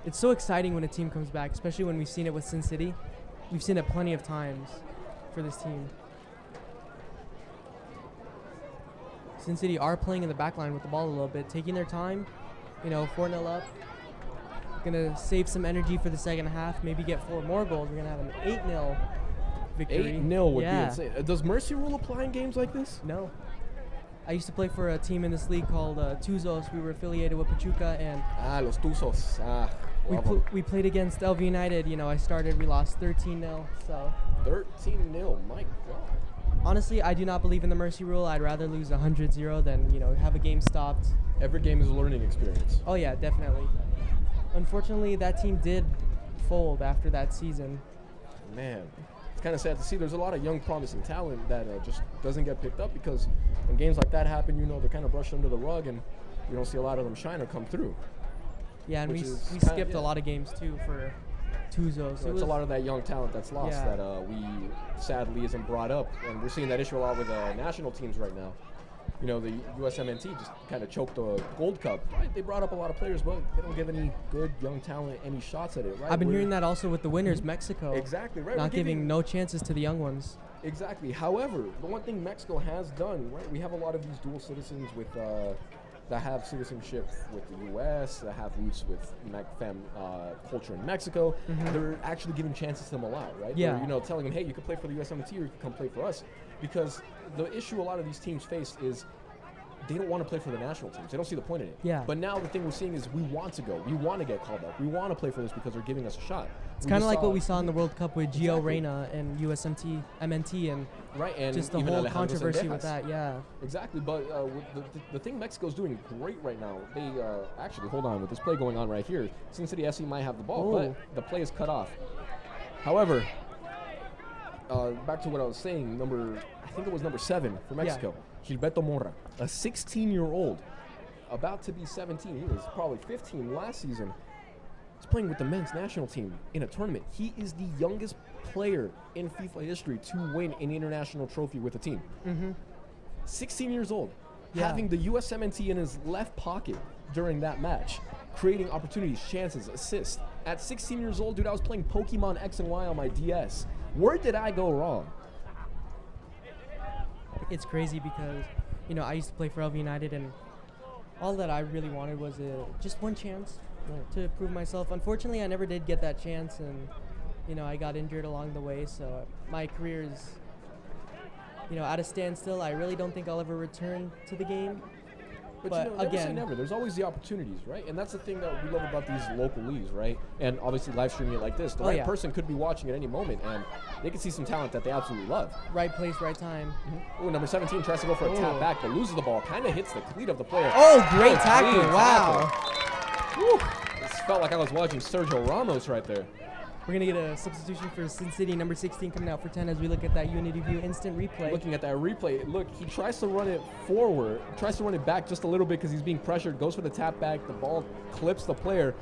It's so exciting when a team comes back, especially when we've seen it with Sin City. We've seen it plenty of times for this team. Sin City are playing in the back line with the ball a little bit, taking their time, 4-0 up. Gonna save some energy for the second half, maybe get 4 more goals. We're gonna have an 8-0 victory. 8-0 would be insane. Does Mercy Rule apply in games like this? No. I used to play for a team in this league called Tuzos. We were affiliated with Pachuca, and Los Tuzos. We played against LV United. I started, we lost 13-0. So 13-0, my God. Honestly, I do not believe in the Mercy Rule. I'd rather lose 100-0 than, have a game stopped. Every game is a learning experience. Oh, yeah, definitely. Unfortunately, that team did fold after that season. Man, it's kind of sad to see. There's a lot of young, promising talent that just doesn't get picked up because when games like that happen, they're kind of brushed under the rug and you don't see a lot of them shine or come through. Yeah, and we skipped a lot of games, too, for Tuzos. So it's a lot of that young talent that's lost that we sadly isn't brought up. And we're seeing that issue a lot with national teams right now. The USMNT just kind of choked the Gold Cup. Right? They brought up a lot of players, but they don't give any good young talent any shots at it. Right? I've been hearing that also with the winners, Mexico. Exactly, right. Not giving no chances to the young ones. Exactly. However, the one thing Mexico has done, right, we have a lot of these dual citizens with that have citizenship with the U.S., that have roots with culture in Mexico. Mm-hmm. They're actually giving chances to them a lot, right? Yeah. They're, telling them, hey, you can play for the USMNT or you can come play for us. Because the issue a lot of these teams face is they don't want to play for the national teams. They don't see the point in it. Yeah. But now the thing we're seeing is we want to go. We want to get called up. We want to play for this because they're giving us a shot. It's kind of like what we saw in the World Cup with Gio Reyna and MNT, and and just the whole controversy with that. Yeah. Exactly. But the thing Mexico's doing great right now, they actually, hold on, with this play going on right here, Sin City FC might have the ball, but the play is cut off. However, back to what I was saying, I think it was number 7 for Mexico. Yeah. Gilberto Mora, a 16-year-old, about to be 17. He was probably 15 last season. He's playing with the men's national team in a tournament. He is the youngest player in FIFA history to win an international trophy with a team. Mm-hmm. 16 years old, having the USMNT in his left pocket during that match, creating opportunities, chances, assists. At 16 years old, dude, I was playing Pokemon X and Y on my DS. Where did I go wrong? It's crazy because, I used to play for LV United, and all that I really wanted was just one chance to prove myself. Unfortunately, I never did get that chance, and, I got injured along the way, so my career is, at a standstill. I really don't think I'll ever return to the game. But never again, say never. There's always the opportunities, right? And that's the thing that we love about these local leagues, right? And obviously live streaming it like this. The right person could be watching at any moment, and they could see some talent that they absolutely love. Right place, right time. Mm-hmm. Ooh, number 17 tries to go for a tap back, but loses the ball. Kind of hits the cleat of the player. Oh, great tackle. Wow. Woo. This felt like I was watching Sergio Ramos right there. We're going to get a substitution for Sin City, number 16 coming out for 10 as we look at that Unity View instant replay. Looking at that replay, look, he tries to run it forward, tries to run it back just a little bit because he's being pressured, goes for the tap back, the ball clips the player.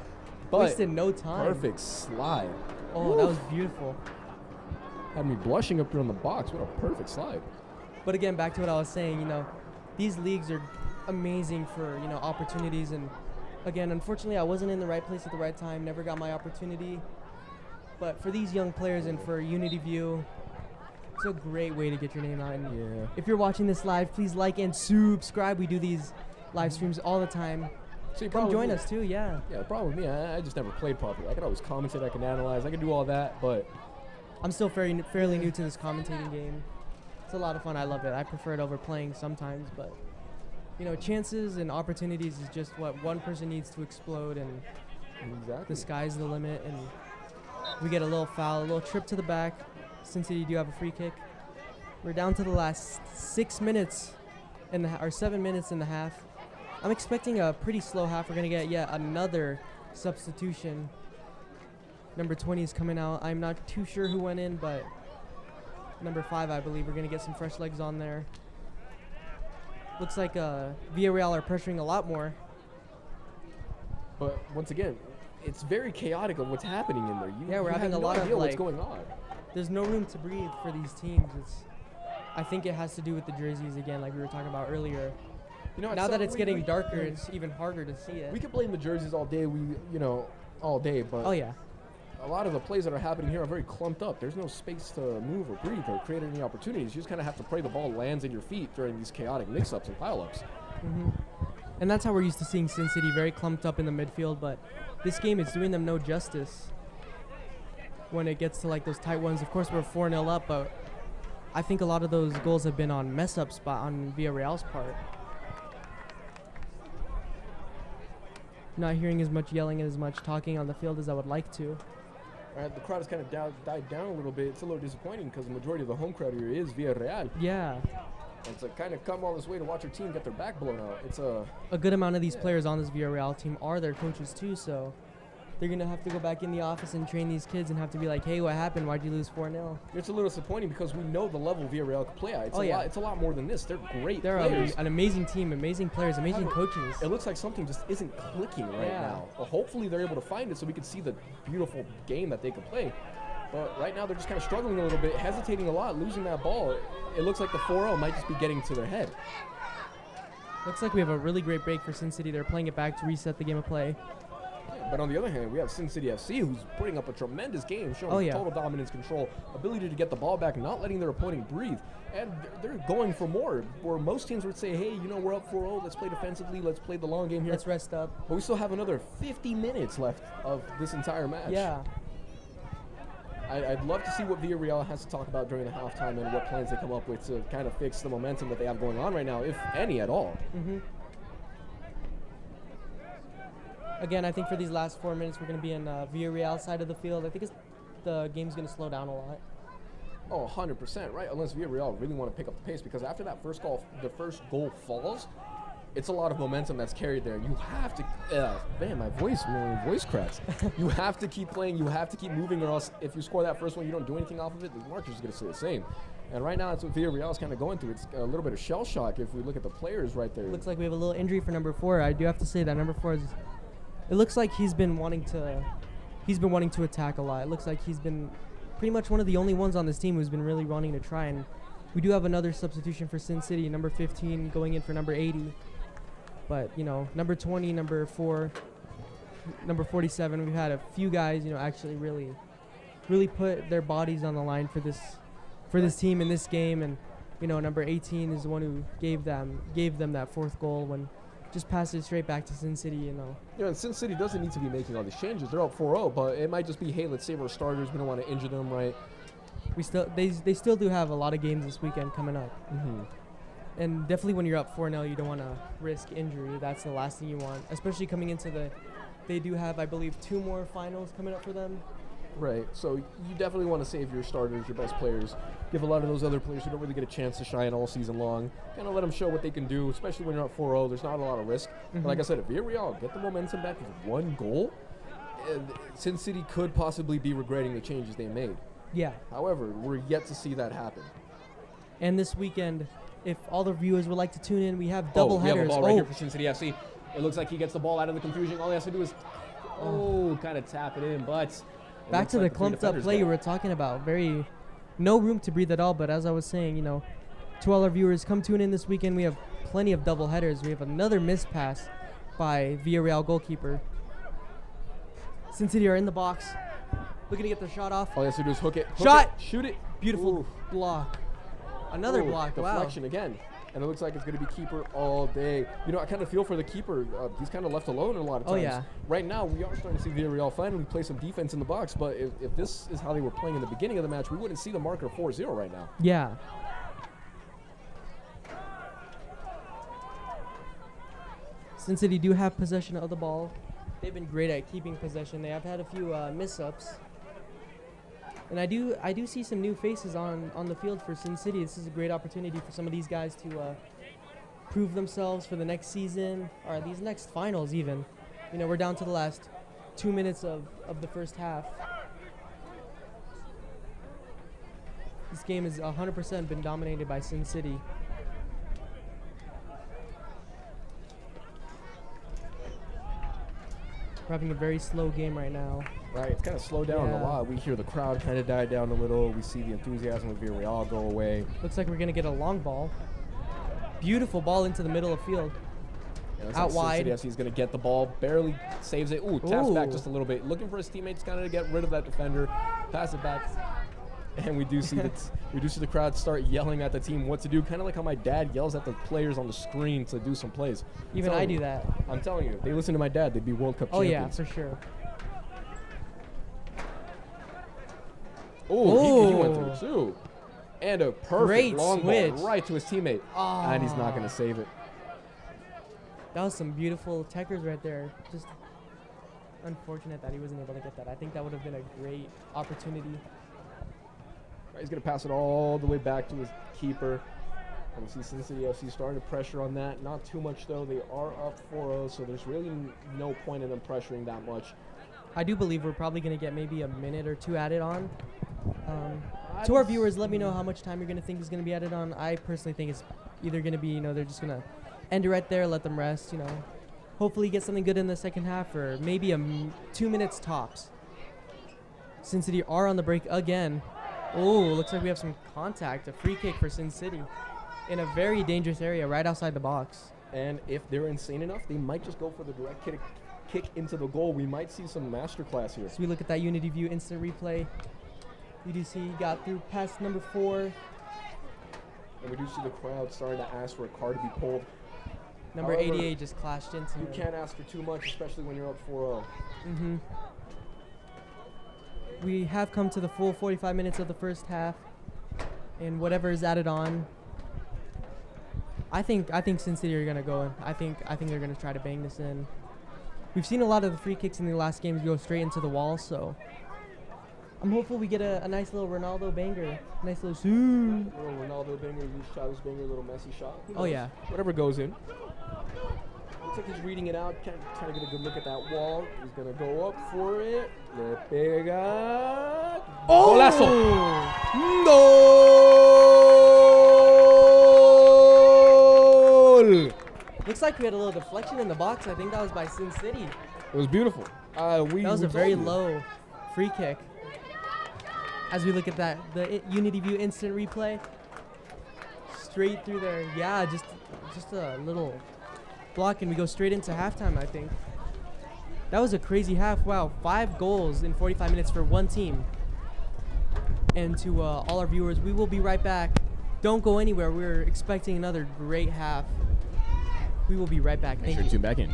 But wasted no time. Perfect slide. Oh, that was beautiful. Had me blushing up here on the box. What a perfect slide. But again, back to what I was saying, these leagues are amazing for, opportunities. And again, unfortunately, I wasn't in the right place at the right time, never got my opportunity. But for these young players and for Unity View, it's a great way to get your name out. And if you're watching this live, please like and subscribe. We do these live streams all the time. So you come join us too, Yeah, the problem with me, I just never played properly. I could always commentate, I can analyze, I can do all that, but I'm still fairly new to this commentating game. It's a lot of fun. I love it. I prefer it over playing sometimes, but you know, chances and opportunities is just what one person needs to explode, and the sky's the limit. And we get a little foul, a little trip to the back. Sin City do have a free kick. We're down to the last 6 minutes or 7 minutes in the half. I'm expecting a pretty slow half. We're gonna get yet another substitution. Number 20 is coming out. I'm not too sure who went in, but number 5, I believe. We're gonna get some fresh legs on there. Looks like Villareal are pressuring a lot more. But once again, it's very chaotic of what's happening in there. We're having a lot of what's going on. There's no room to breathe for these teams. I think it has to do with the jerseys again, like we were talking about earlier. You know, now that it's getting darker, it's even harder to see it. We could blame the jerseys all day. All day, but a lot of the plays that are happening here are very clumped up. There's no space to move or breathe or create any opportunities. You just kind of have to pray the ball lands in your feet during these chaotic mix-ups and pile-ups. And that's how we're used to seeing Sin City, very clumped up in the midfield. But this game is doing them no justice when it gets to like those tight ones. Of course, we're 4-0 up, but I think a lot of those goals have been on mess-up spot on Villareal's part. Not hearing as much yelling and as much talking on the field as I would like to. The crowd has kind of died down a little bit. It's a little disappointing because the majority of the home crowd here is Villareal. Yeah. And to kind of come all this way to watch your team get their back blown out, it's a good amount of these players on this Villareal team are their coaches too, so they're going to have to go back in the office and train these kids and have to be like, hey, what happened? Why'd you lose 4-0? It's a little disappointing because we know the level Villareal can play at. It's a lot more than this. They're great players. An amazing team, amazing players, amazing coaches. It looks like something just isn't clicking right now. Well, hopefully they're able to find it so we can see the beautiful game that they can play. But right now they're just kind of struggling a little bit, hesitating a lot, losing that ball. It looks like the 4-0 might just be getting to their head. Looks like we have a really great break for Sin City. They're playing it back to reset the game of play. But on the other hand, we have Sin City FC, who's putting up a tremendous game, showing total dominance, control, ability to get the ball back, not letting their opponent breathe. And they're going for more, where most teams would say, hey, we're up 4-0, let's play defensively, let's play the long game here. Let's rest up. But we still have another 50 minutes left of this entire match. Yeah. I'd love to see what Villareal has to talk about during the halftime and what plans they come up with to kind of fix the momentum that they have going on right now, if any at all. Again, I think for these last 4 minutes, we're going to be in Villareal side of the field. I think the game's going to slow down a lot. Oh, 100%, right? Unless Villareal really want to pick up the pace, because after that first goal falls, it's a lot of momentum that's carried there. You have to, man, my voice cracks. You have to keep playing. You have to keep moving, or else if you score that first one, you don't do anything off of it, the marker's going to stay the same. And right now, that's what Villareal is kind of going through. It's a little bit of shell shock if we look at the players right there. Looks like we have a little injury for number 4. I do have to say that number 4 is. It looks like he's been wanting to attack a lot. It looks like he's been pretty much one of the only ones on this team who's been really wanting to try. And we do have another substitution for Sin City, number 15 going in for number 80. But number 20, number 4, number 47. We've had a few guys, actually really put their bodies on the line for this team in this game. And number 18 is the one who gave them that 4th goal when. Just pass it straight back to Sin City, and Sin City doesn't need to be making all these changes. They're up 4-0, but it might just be, hey, let's save our starters. We don't want to injure them, right? They still do have a lot of games this weekend coming up. And definitely when you're up 4-0, you don't want to risk injury. That's the last thing you want, especially coming into they do have, I believe, 2 more finals coming up for them. Right, so you definitely want to save your starters, your best players. Give a lot of those other players who don't really get a chance to shine all season long. Kind of let them show what they can do, especially when you're up 4-0. There's not a lot of risk. But like I said, if Villareal get the momentum back with 1 goal, Sin City could possibly be regretting the changes they made. Yeah. However, we're yet to see that happen. And this weekend, if all the viewers would like to tune in, we have double headers. We have a ball right here for Sin City FC. It looks like he gets the ball out of the confusion. All he has to do is, kind of tap it in, but... Back to the clumped up play you were talking about. No room to breathe at all, but as I was saying, to all our viewers, come tune in this weekend. We have plenty of double headers. We have another missed pass by Villareal goalkeeper. Sin City are in the box, looking to get the shot off. All he has to do is hook it. Shoot it. Beautiful block. Another block. Deflection again. And it looks like it's going to be keeper all day. I kind of feel for the keeper. He's kind of left alone a lot of times. Oh, yeah. Right now, we are starting to see Villareal finally play some defense in the box. But if this is how they were playing in the beginning of the match, we wouldn't see the marker 4-0 right now. Yeah. Sin City do have possession of the ball. They've been great at keeping possession. They have had a few miss-ups. And I do see some new faces on the field for Sin City. This is a great opportunity for some of these guys to prove themselves for the next season, or these next finals even. You know, we're down to the last 2 minutes of the first half. This game has 100% been dominated by Sin City. We're having a very slow game right now. Right, it's kind of slowed down a lot. We hear the crowd kind of die down a little. We see the enthusiasm of Villareal go away. Looks like we're going to get a long ball. Beautiful ball into the middle of field. Yeah, out wide. City FC is going to get the ball, barely saves it. Ooh, taps back just a little bit. Looking for his teammates kind of to get rid of that defender. Pass it back. And we do see the crowd start yelling at the team what to do, kind of like how my dad yells at the players on the screen to do some plays. Even I do that. I'm telling you, if they listen to my dad, they'd be World Cup champions. Oh yeah, for sure. Oh, he went through too. And a perfect great long switch. ball right to his teammate. Oh. And he's not going to save it. That was some beautiful techers right there. Just unfortunate that he wasn't able to get that. I think that would have been a great opportunity. He's going to pass it all the way back to his keeper. And we see Sin City FC starting to pressure on that. Not too much, though. They are up 4-0, so there's really no point in them pressuring that much. I do believe we're probably going to get maybe a minute or two added on. To our viewers, let me know how much time you're going to think is going to be added on. I personally think it's either going to be, you know, they're just going to end it right there, let them rest, you know. Hopefully get something good in the second half, or maybe 2 minutes tops. Sin City are on the break again. Oh, looks like we have some contact. A free kick for Sin City in a very dangerous area right outside the box. And if they're insane enough, they might just go for the direct kick into the goal. We might see some masterclass here. So we look at that Unity View instant replay. UDC got through past number 4. And we do see the crowd starting to ask for a card to be pulled. Number However, 88 just clashed into You can't ask for too much, especially when you're up 4-0. Mm-hmm. We have come to the full 45 minutes of the first half, and whatever is added on, I think Sin City are gonna go in. I think they're gonna try to bang this in. We've seen a lot of the free kicks in the last games go straight into the wall, so I'm hopeful we get a nice little Ronaldo banger, nice little Little Ronaldo banger, Luis Chavez banger, little Messi shot. Oh yeah, whatever goes in. Looks like he's reading it out, trying to get a good look at that wall. He's gonna go up for it. Le pega. Oh! Golazo! Goal! Looks like we had a little deflection in the box. I think that was by Sin City. It was beautiful. That was a very low free kick. As we look at that, the Unity View instant replay, straight through there. Yeah, just a little block, and we go straight into halftime, I think. That was a crazy half. Wow, 5 goals in 45 minutes for one team. And to all our viewers, we will be right back. Don't go anywhere. We're expecting another great half. We will be right back. Thank you. Make sure to tune back in.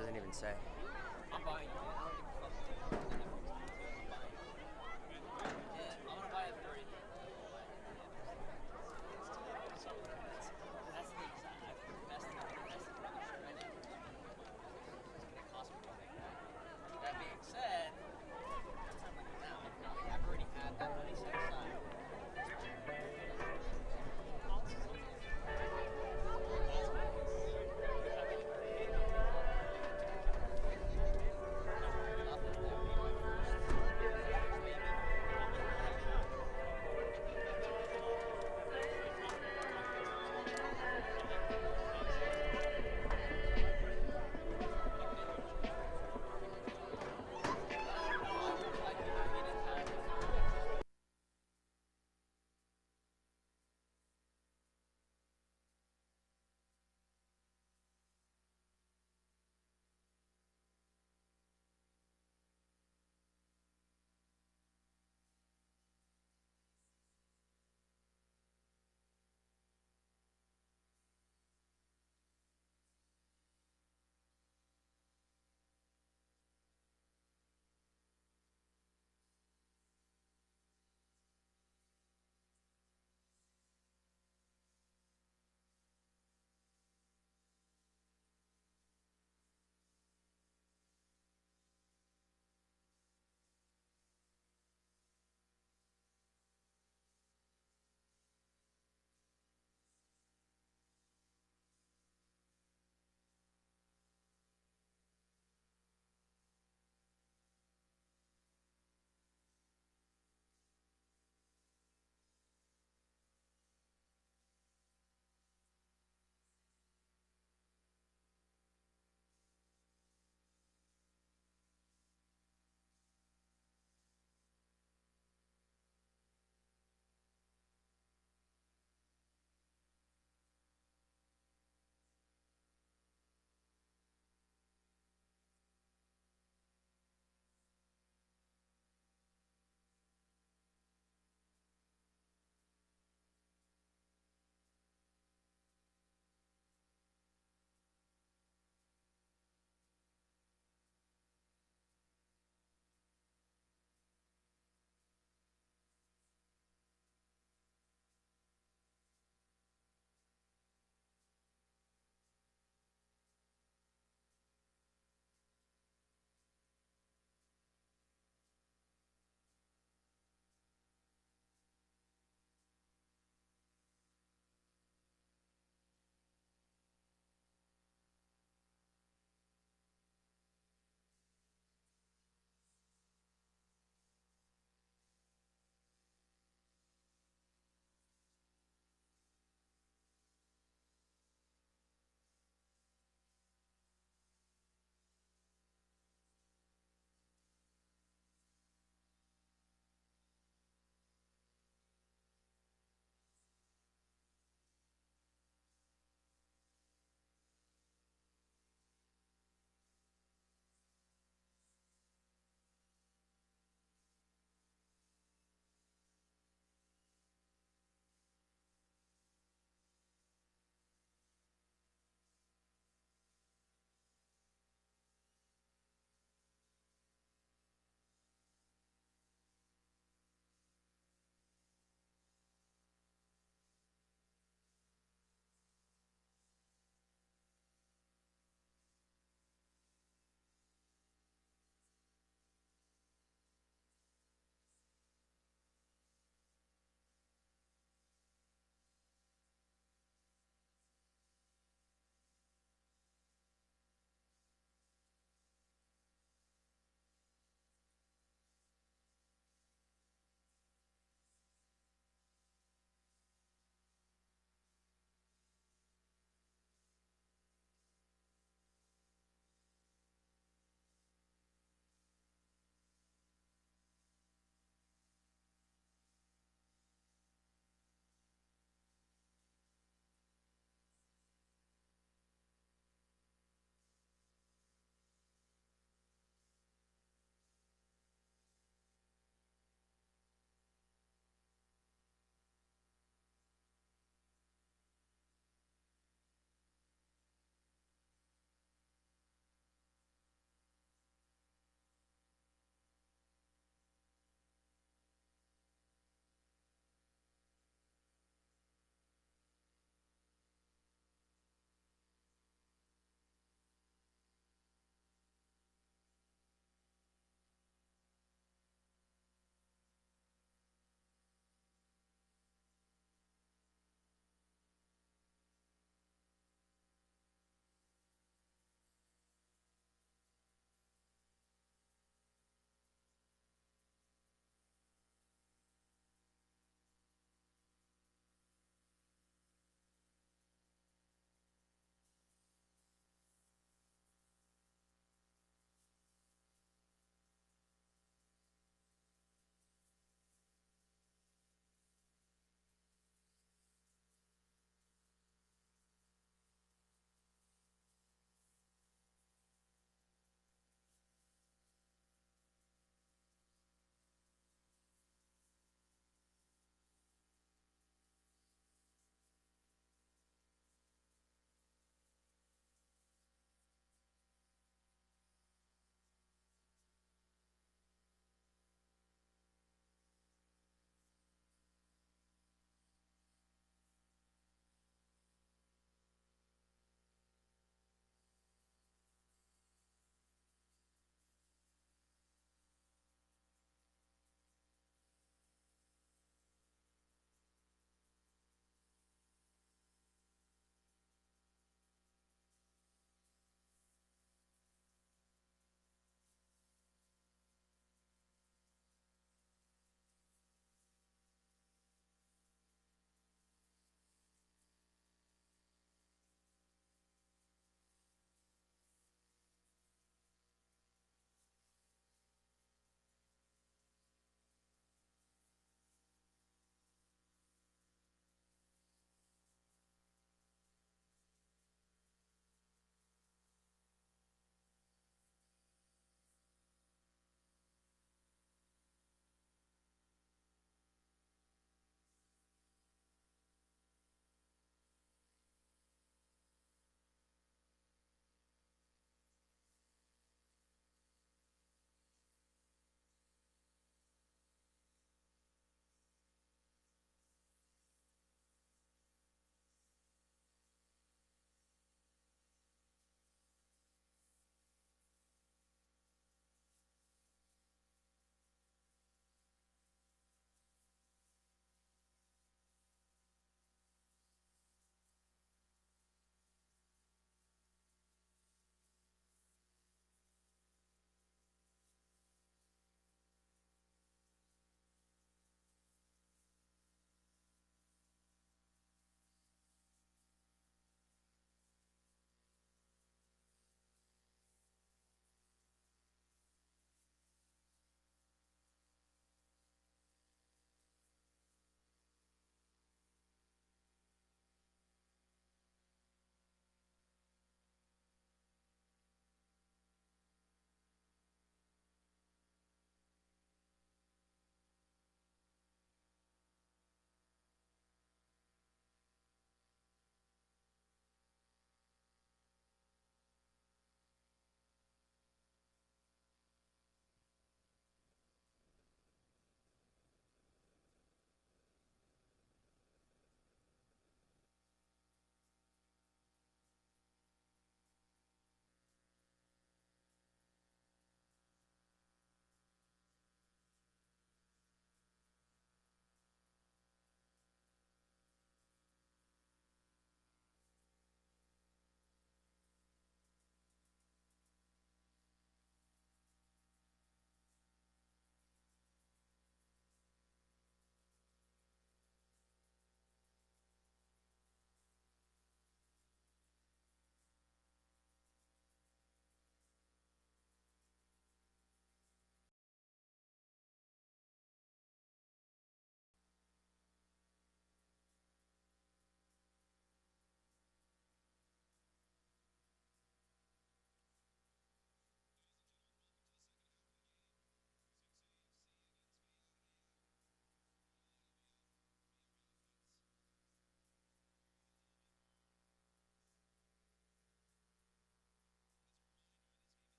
doesn't even say. I'm buying it. I don't give a fuck. Yeah, I'm gonna buy it for you. That's the thing. I've invested in the shirt right now. It's gonna cost me money. That being said, now I've already had that money set aside.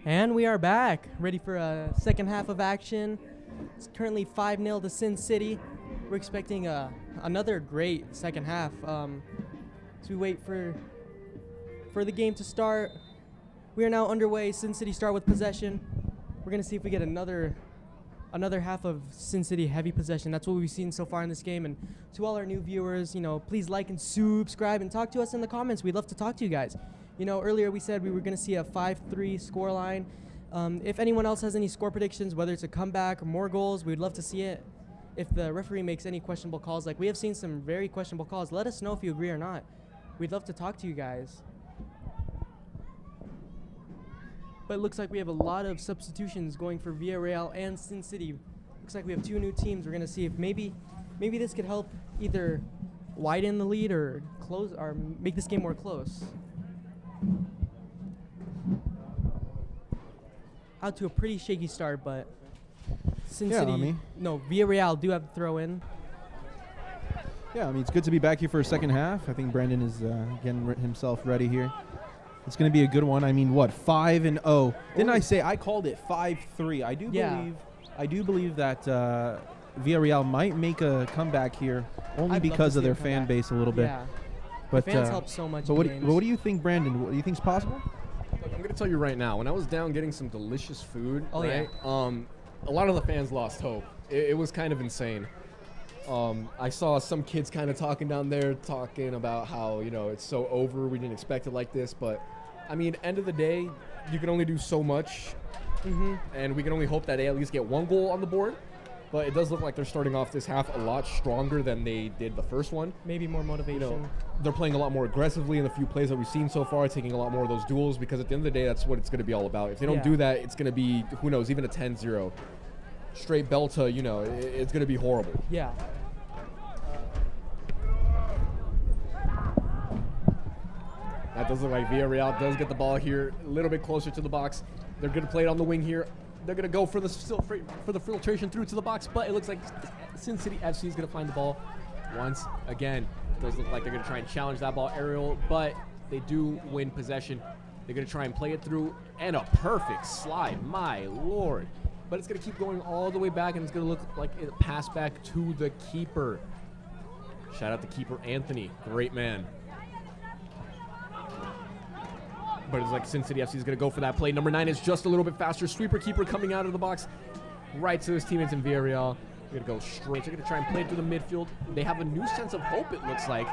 And we are back, ready for a second half of action. It's currently 5-0 to Sin City. We're expecting another great second half. As we wait for the game to start, we are now underway. Sin City start with possession. We're gonna see if we get another half of Sin City heavy possession. That's what we've seen so far in this game. And to all our new viewers, please like and subscribe and talk to us in the comments. We'd love to talk to you guys. Earlier we said we were going to see a 5-3 scoreline. If anyone else has any score predictions, whether it's a comeback or more goals, we'd love to see it. If the referee makes any questionable calls, like we have seen some very questionable calls, let us know if you agree or not. We'd love to talk to you guys. But it looks like we have a lot of substitutions going for Villareal and Sin City. Looks like we have two new teams. We're going to see if maybe this could help either widen the lead or close or make this game more close. Out to a pretty shaky start, but Sin City, Villareal do have to throw in. Yeah, it's good to be back here for a second half. I think Brandon is getting himself ready here. It's going to be a good one. 5-0. Didn't I say I called it 5-3? I do believe that Villareal might make a comeback here, only because of their fan base a little bit. Yeah. But fans help so much. But what do you think, Brandon? What do you think is possible? Look, I'm going to tell you right now. When I was down getting some delicious food, yeah. A lot of the fans lost hope. It was kind of insane. I saw some kids kind of talking down there, talking about how it's so over. We didn't expect it like this, but end of the day, you can only do so much, and we can only hope that they at least get one goal on the board. But it does look like they're starting off this half a lot stronger than they did the first one. Maybe more motivation. They're playing a lot more aggressively in the few plays that we've seen so far, taking a lot more of those duels, because at the end of the day, that's what it's going to be all about. If they don't do that, it's going to be, who knows, even a 10-0. Straight Belta, it's going to be horrible. Yeah. That does look like Villareal does get the ball here a little bit closer to the box. They're going to play it on the wing here. They're going to go for the filtration through to the box, but it looks like Sin City FC is going to find the ball once again. It does look like they're going to try and challenge that ball aerial, but they do win possession. They're going to try and play it through, and a perfect slide, my lord. But it's going to keep going all the way back, and it's going to look like a pass back to the keeper. Shout out to keeper Anthony, great man. But it's like Sin City FC is going to go for that play. Number 9 is just a little bit faster. Sweeper keeper coming out of the box right to his teammates in Villareal. They're going to go straight. They're going to try and play it through the midfield. They have a new sense of hope, it looks like.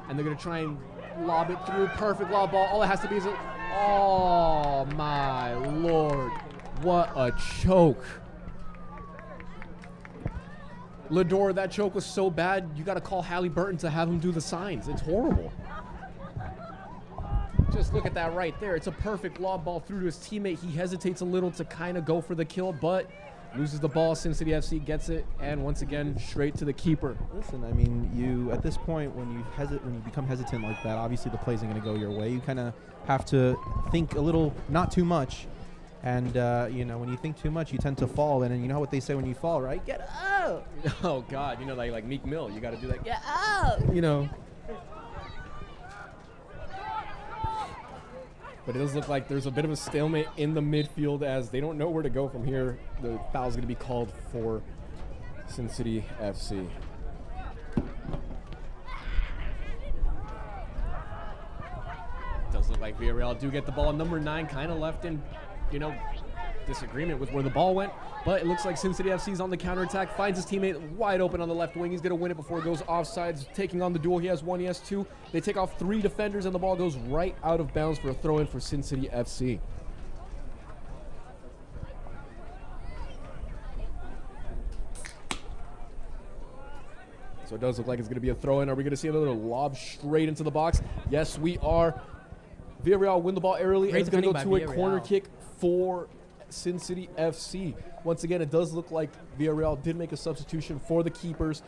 And they're going to try and lob it through. Perfect lob ball. All it has to be is oh, my Lord. What a choke. Lador, that choke was so bad, you got to call Halliburton to have him do the signs. It's horrible. Just look at that right there. It's a perfect lob ball through to his teammate. He hesitates a little to kind of go for the kill, but loses the ball. Sin City FC gets it, and once again, straight to the keeper. Listen, you at this point, when you become hesitant like that, obviously the play isn't going to go your way. You kind of have to think a little, not too much. And, when you think too much, you tend to fall. And you know what they say when you fall, right? Get up! Oh, God. Like Meek Mill. You got to do that. Get up! But it does look like there's a bit of a stalemate in the midfield as they don't know where to go from here. The foul's going to be called for Sin City FC. It does look like Villareal do get the ball. Number 9 kind of left in, disagreement with where the ball went. But it looks like Sin City FC is on the counterattack. Finds his teammate wide open on the left wing. He's going to win it before it goes offsides. Taking on the duel. He has 1, he has 2. They take off 3 defenders, and the ball goes right out of bounds for a throw-in for Sin City FC. So it does look like it's going to be a throw-in. Are we going to see another lob straight into the box? Yes, we are. Villareal win the ball aerially, and it's going to go to a corner kick for Sin City FC. Once again, it does look like Villareal did make a substitution for the keepers,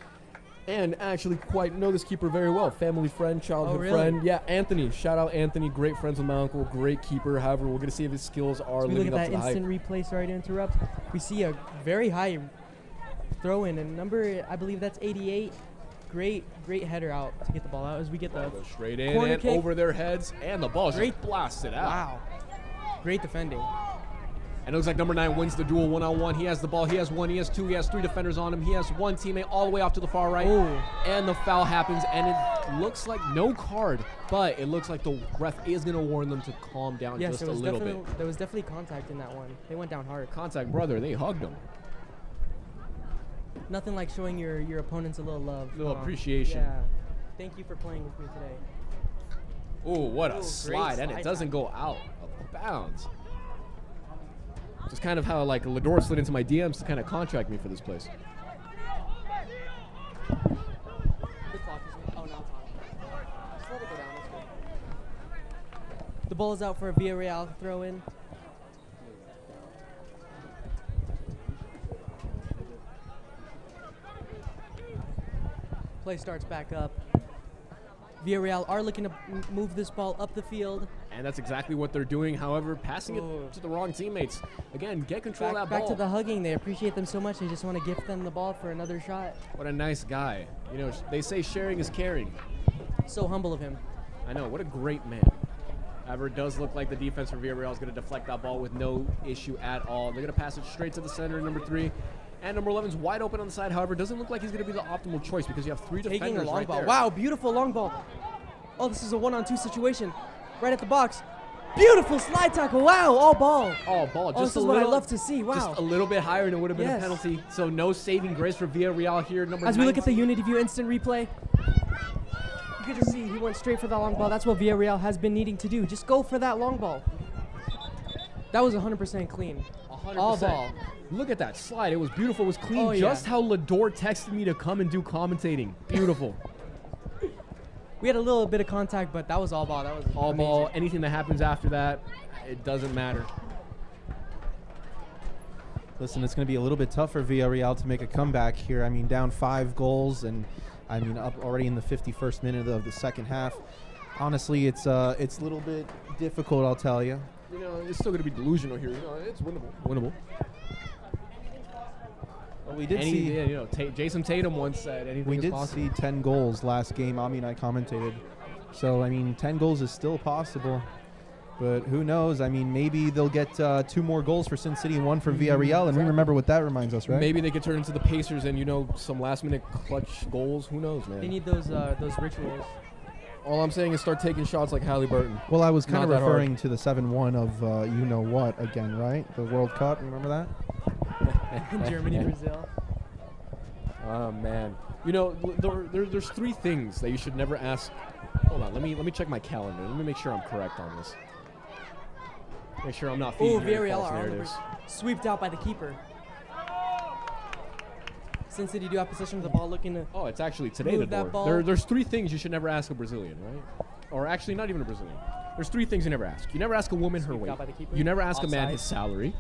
and actually quite know this keeper very well. Family friend, childhood friend. Yeah, Anthony. Shout out Anthony. Great friends with my uncle. Great keeper. However, we're going to see if his skills are living up to the hype. Look at that instant replay. Sorry to interrupt. We see a very high throw-in, and number, I believe that's 88. Great header out to get the ball out as we get the straight in and over their heads, and the ball just blasted out. Wow. Great defending. And it looks like number 9 wins the duel one-on-one. He has the ball. He has 1. He has 2. He has 3 defenders on him. He has 1 teammate all the way off to the far right. Ooh. And the foul happens, and it looks like no card, but it looks like the ref is going to warn them to calm down just a little bit. There was definitely contact in that one. They went down hard. Contact, brother. They hugged him. Nothing like showing your opponents a little love. A little appreciation. Yeah. Thank you for playing with me today. Oh, what a Ooh, slide. And great it slide doesn't go out of bounds. Just kind of how like Lador slid into my DMs to kind of contract me for this place. Good clock, isn't it? Oh, now it's on. Just let it go down. That's good. The ball is out for a Villareal throw in. Play starts back up. Villareal are looking to move this ball up the field. And that's exactly what they're doing. However, passing it to the wrong teammates. Again, get control of that ball. Back to the hugging. They appreciate them so much. They just want to gift them the ball for another shot. What a nice guy. You know, they say sharing is caring. So humble of him. I know. What a great man. However, it does look like the defense for Villareal is going to deflect that ball with no issue at all. They're going to pass it straight to the center, number 3. And number 11's wide open on the side. However, it doesn't look like he's going to be the optimal choice because you have 3 Taking defenders a long right ball. there. Wow, beautiful long ball. Oh, this is a 1-on-2 situation. Right at the box. Beautiful slide tackle. Wow, all ball. All ball. Oh, Just this is what I love to see. Wow. Just a little bit higher and it would have been Yes. a penalty. So no saving grace for Villareal here. Number As we look at the 19. Unity View instant replay, you get to see he went straight for that long ball. That's what Villareal has been needing to do. Just go for that long ball. That was 100% clean. 100%. All ball. Look at that slide. It was beautiful. It was clean. Oh, yeah. Just how Lador texted me to come and do commentating. Beautiful. We had a little bit of contact, but that was all ball. That was All amazing. ball. Anything that happens after that, it doesn't matter. Listen, it's going to be a little bit tough for Villareal to make a comeback here. I mean, down 5 goals, and I mean, up already in the 51st minute of the second half. Honestly, it's a little bit difficult, I'll tell you. You know, it's still going to be delusional here. You know, it's winnable. Winnable. Well, we did see. Yeah, you know, Jason Tatum once said anything We is did possible. see 10 goals last game. Ami and I commentated. So, I mean, 10 goals is still possible. But who knows? I mean, maybe they'll get 2 more goals for Sin City and 1 for Villareal. And we remember what that reminds us, right? Maybe they could turn into the Pacers and, you know, some last-minute clutch goals. Who knows, man? They need those rituals. All I'm saying is start taking shots like Halliburton. Well, I was kind of Not that hard. referring to the 7-1 of you-know-what again, right? The World Cup. Remember that? Germany, Brazil. Oh, man. You know, there's 3 things that you should never ask. Hold on. Let me check my calendar. Let me make sure I'm correct on this. Make sure I'm not Oh, feeding any Villareal false are on the narratives. sweeped out by the keeper. Sin City do have possession of the ball, looking to. Oh, it's actually today Move the that door. ball. There's 3 things you should never ask a Brazilian, right? Or actually, not even a Brazilian. There's 3 things you never ask. You never ask a woman her Sweeped weight. out by the keeper. You never ask a man Offside. his salary.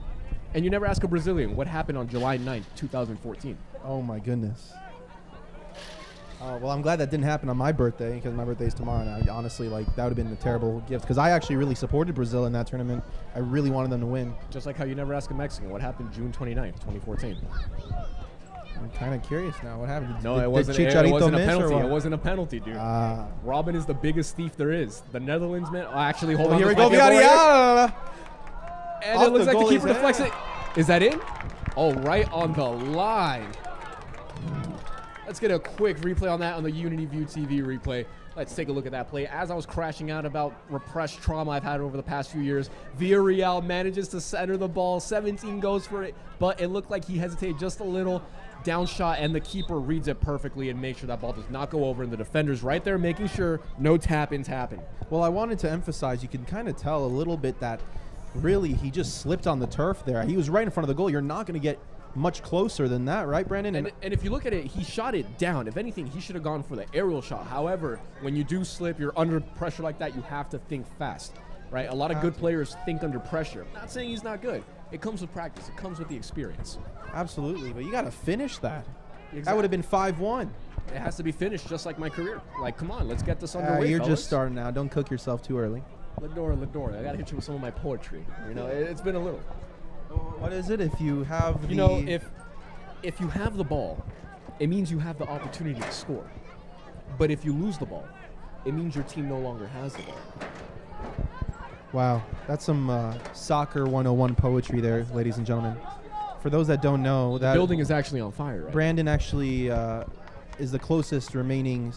And you never ask a Brazilian what happened on July 9th, 2014. Oh, my goodness. Well, I'm glad that didn't happen on my birthday because my birthday's tomorrow. And I, honestly, like, that would have been a terrible gift because I actually really supported Brazil in that tournament. I really wanted them to win. Just like how you never ask a Mexican what happened June 29th, 2014. I'm kind of curious now. What happened? No, Did it wasn't, Chicharito it wasn't a miss or penalty. what? It wasn't a penalty, dude. Ah. Robin is the biggest thief there is. The Netherlands, man. Oh, actually, hold on. Here we this go, might be a Villareal. And Off it looks the like the goalie's keeper deflects it. Is that in? Oh, right on the line. Let's get a quick replay on that on the Unity View TV replay. Let's take a look at that play. As I was crashing out about repressed trauma I've had over the past few years, Villareal manages to center the ball. 17 goes for it, but it looked like he hesitated just a little. Down shot, and the keeper reads it perfectly and makes sure that ball does not go over, and the defender's right there making sure no tap-ins happen. Well, I wanted to emphasize, you can kind of tell a little bit that really he just slipped on the turf there. He was right in front of the goal. You're not going to get much closer than that, right, Brandon? And if you look at it, he shot it down. If anything, he should have gone for the aerial shot. However, when you do slip, you're under pressure like that, you have to think fast, right? A lot of good players think under pressure. I'm not saying he's not good. It comes with practice. It comes with the experience. Absolutely, but you got to finish that. Exactly. That would have been 5-1. It has to be finished just like my career. Like, come on, let's get this underway, You're fellas. just starting now. Don't cook yourself too early. Lador. I got to hit you with some of my poetry. You know, it's been a little. What is it if you have the... You know, if you have the ball, it means you have the opportunity to score. But if you lose the ball, it means your team no longer has the ball. Wow, that's some soccer 101 poetry there, ladies and gentlemen. For those that don't know, The that building is actually on fire, right? Brandon actually is the closest remaining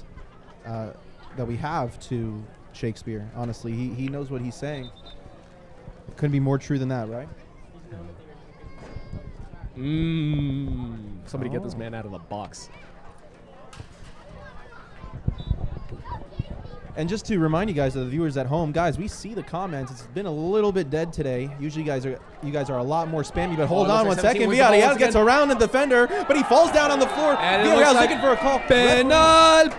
that we have to Shakespeare. Honestly, he knows what he's saying. It couldn't be more true than that, right? Somebody get this man out of the box. And just to remind you guys, of the viewers at home, guys, we see the comments. It's been a little bit dead today. Usually, you guys are a lot more spammy. But hold on one second. Villareal gets around the defender, but he falls down on the floor. Villareal's looking for a call. Penal!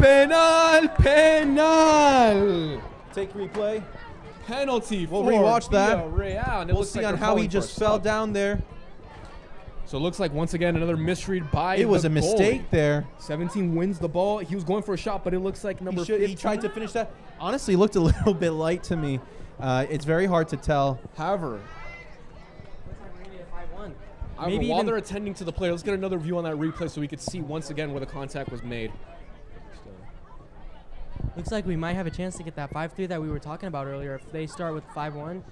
Take replay. Penalty. We'll rewatch that. Villareal, and We'll see on how he just fell down there. So it looks like once again another misread by It was a mistake goalie. there. 17 wins the ball. He was going for a shot, but it looks like number 15. He tried to finish that. Honestly, looked a little bit light to me. It's very hard to tell. However, Maybe while even they're attending to the play, let's get another view on that replay so we could see once again where the contact was made. looks like we might have a chance to get that 5-3 that we were talking about earlier. If they start with 5-1,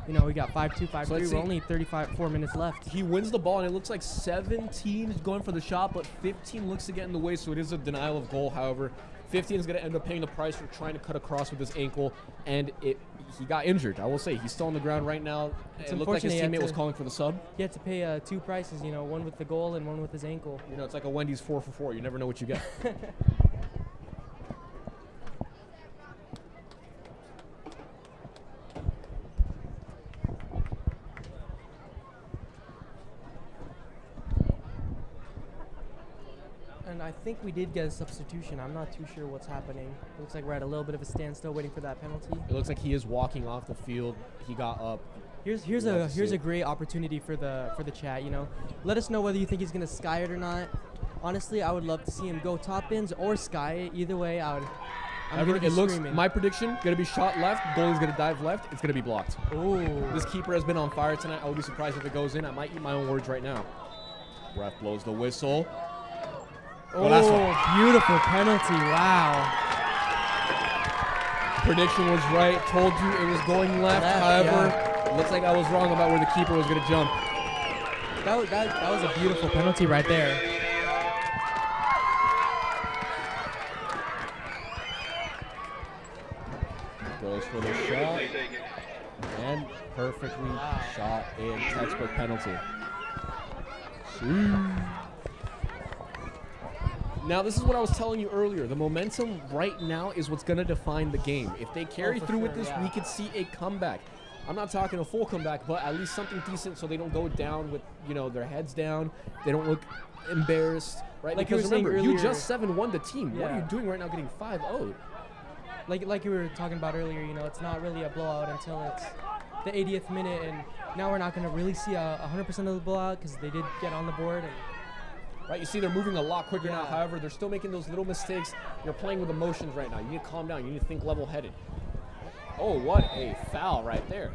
you know, we got 5-2, 5-3. let's see. We're only 4 minutes left. He wins the ball, and it looks like 17 is going for the shot, but 15 looks to get in the way, so it is a denial of goal. However, 15 is going to end up paying the price for trying to cut across with his ankle, and he got injured. I will say he's still on the ground right now. It looked like his teammate was calling for the sub. He had to pay 2 prices, you know, one with the goal and one with his ankle. You know, it's like a Wendy's 4 for 4. You never know what you get. And I think we did get a substitution. I'm not too sure what's happening. Looks like we're at a little bit of a standstill waiting for that penalty. It looks like he is walking off the field. He got up. Here's a great opportunity for the chat. You know, let us know whether you think he's gonna sky it or not. Honestly, I would love to see him go top ins or sky it. Either way, I'm gonna be screaming. My prediction gonna be shot left. Goalie's gonna dive left. It's gonna be blocked. Oh, This keeper has been on fire tonight. I would be surprised if it goes in. I might eat my own words right now. Ref blows the whistle. Beautiful penalty! Wow. Prediction was right. Told you it was going left. However, it looks like I was wrong about where the keeper was gonna jump. That was a beautiful penalty right there. Goes for the shot. And perfectly shot in textbook penalty. Now, this is what I was telling you earlier. The momentum right now is what's going to define the game. If they carry through with this, we could see a comeback. I'm not talking a full comeback, but at least something decent so they don't go down with, you know, their heads down. They don't look embarrassed, right? Like because remember, you you just 7-1 the team. Yeah. What are you doing right now getting 5-0? Like you were talking about earlier, you know, it's not really a blowout until it's the 80th minute, and now we're not going to really see 100% of the blowout because they did get on the board. And right, you see they're moving a lot quicker now. However, they're still making those little mistakes. You're playing with emotions right now. You need to calm down. You need to think level-headed. Oh, what a foul right there.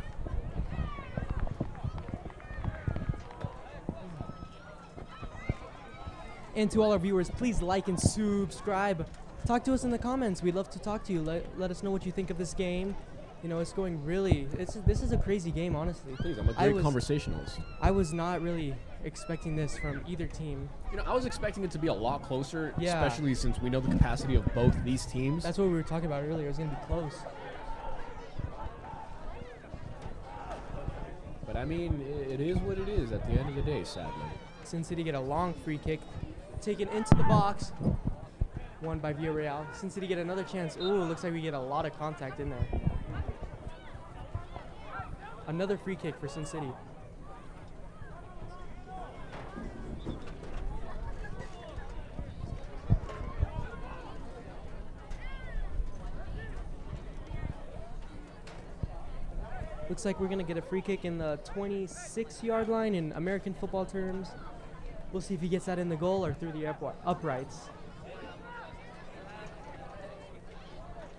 And to all our viewers, please like and subscribe. Talk to us in the comments. We'd love to talk to you. Let us know what you think of this game. You know, it's going really. This is a crazy game, honestly. Please, I'm a great conversationalist. I was not really expecting this from either team. You know, I was expecting it to be a lot closer, especially since we know the capacity of both these teams. That's what we were talking about earlier. It was going to be close. But I mean, it is what it is at the end of the day, sadly. Sin City get a long free kick, taken into the box, won by Villareal. Sin City get another chance. Ooh, looks like we get a lot of contact in there. Another free kick for Sin City. Looks like we're going to get a free kick in the 26-yard line in American football terms. We'll see if he gets that in the goal or through the uprights.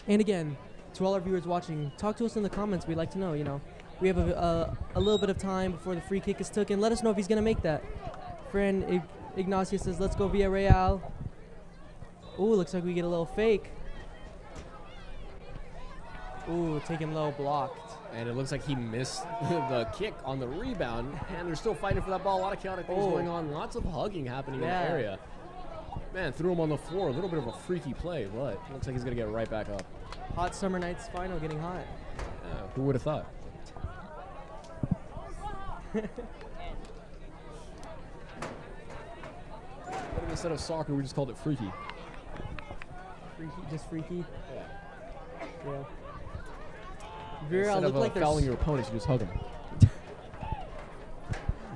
And again, to all our viewers watching, talk to us in the comments. We'd like to know, you know. We have a little bit of time before the free kick is taken. Let us know if he's going to make that. Friend Ignacio says, let's go Villareal. Ooh, looks like we get a little fake. Ooh, taken low, blocked. And it looks like he missed the kick on the rebound, and they're still fighting for that ball. A lot of chaotic things going on. Lots of hugging happening in the area. Man, threw him on the floor. A little bit of a freaky play, but looks like he's going to get right back up. Hot summer nights final getting hot. Yeah, who would have thought? What if instead of soccer, we just called it freaky? Freaky, just freaky? Yeah. Villareal Instead look of like they're fouling your opponents, you just hug them.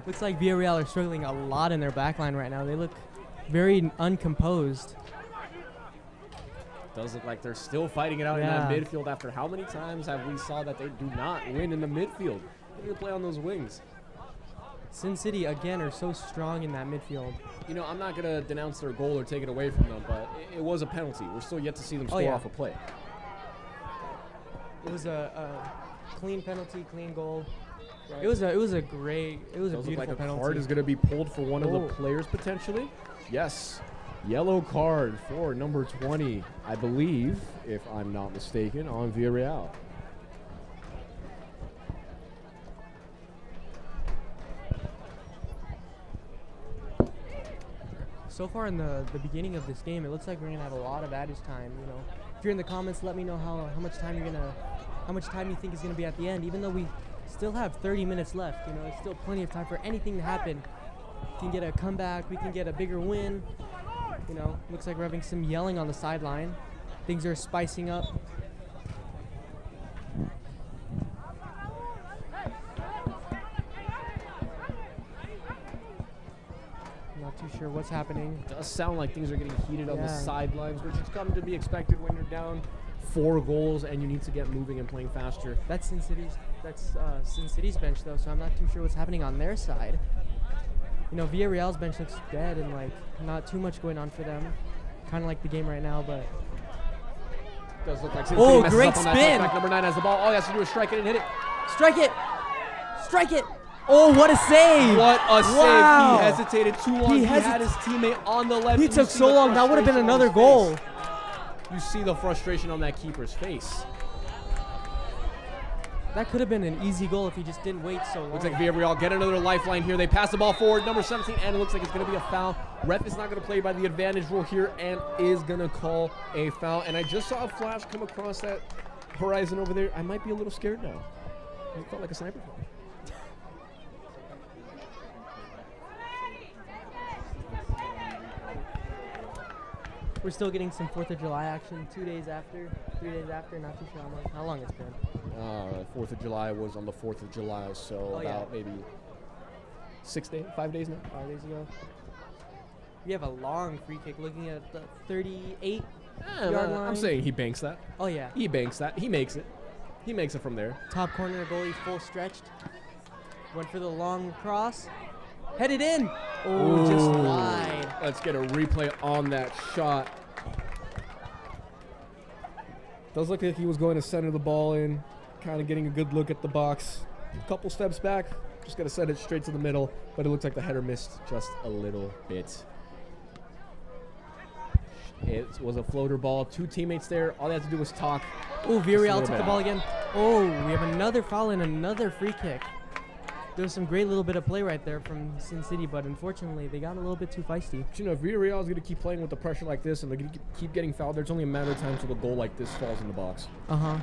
looks like Villareal are struggling a lot in their backline right now. They look very uncomposed. Does look like they're still fighting it out in that midfield after how many times have we saw that they do not win in the midfield? They need to play on those wings. Sin City, again, are so strong in that midfield. You know, I'm not going to denounce their goal or take it away from them, but it was a penalty. We're still yet to see them score off a play. It was a clean penalty, clean goal. Right. It was a beautiful Like a penalty. card is going to be pulled for one of the players potentially. Yes. Yellow card for number 20, I believe, if I'm not mistaken, on Villareal. So far in the beginning of this game, it looks like we're gonna have a lot of added time. You know, if you're in the comments, let me know how much time you think is gonna be at the end. Even though we still have 30 minutes left, you know, there's still plenty of time for anything to happen. We can get a comeback, we can get a bigger win. You know, looks like we're having some yelling on the sideline. Things are spicing up. Not too sure what's happening. It does sound like things are getting heated on the sidelines, which is coming to be expected when you're down 4 goals and you need to get moving and playing faster. That's Sin City's bench though, so I'm not too sure what's happening on their side. You know, Villareal's bench looks dead and like not too much going on for them. Kind of like the game right now, but. It does look like Sin City messes great up on that spin! touchback. Number 9 has the ball. All he has to do is strike it and hit it. Strike it! Strike it! Oh, what a save! What a Wow. save! He hesitated too long. He had his teammate on the left. He took so long. That would have been another goal. You see the frustration on that keeper's face. That could have been an easy goal if he just didn't wait so long. Looks like Villareal get another lifeline here. They pass the ball forward, number 17, and it looks like it's going to be a foul. Ref is not going to play by the advantage rule here and is going to call a foul. And I just saw a flash come across that horizon over there. I might be a little scared now. It felt like a sniper. We're still getting some 4th of July action 2 days after, 3 days after, not too sure how long it's been. 4th of July was on the 4th of July, so maybe 5 days now. 5 days ago. We have a long free kick looking at the 38 yard line. I'm saying he banks that. Oh yeah. He banks that. He makes it. He makes it from there. Top corner goalie full stretched. Went for the long cross. Headed in. Oh, just wide. Let's get a replay on that shot. Does look like he was going to center the ball in, kind of getting a good look at the box. A couple steps back, just got to send it straight to the middle, but it looks like the header missed just a little bit. It was a floater ball. 2 teammates there. All they had to do was talk. Oh, Villareal took the ball again. Oh, we have another foul and another free kick. There was some great little bit of play right there from Sin City, but unfortunately, they got a little bit too feisty. But you know, if Villareal is going to keep playing with the pressure like this and they're going to keep getting fouled, there's only a matter of time until the goal like this falls in the box. Uh-huh.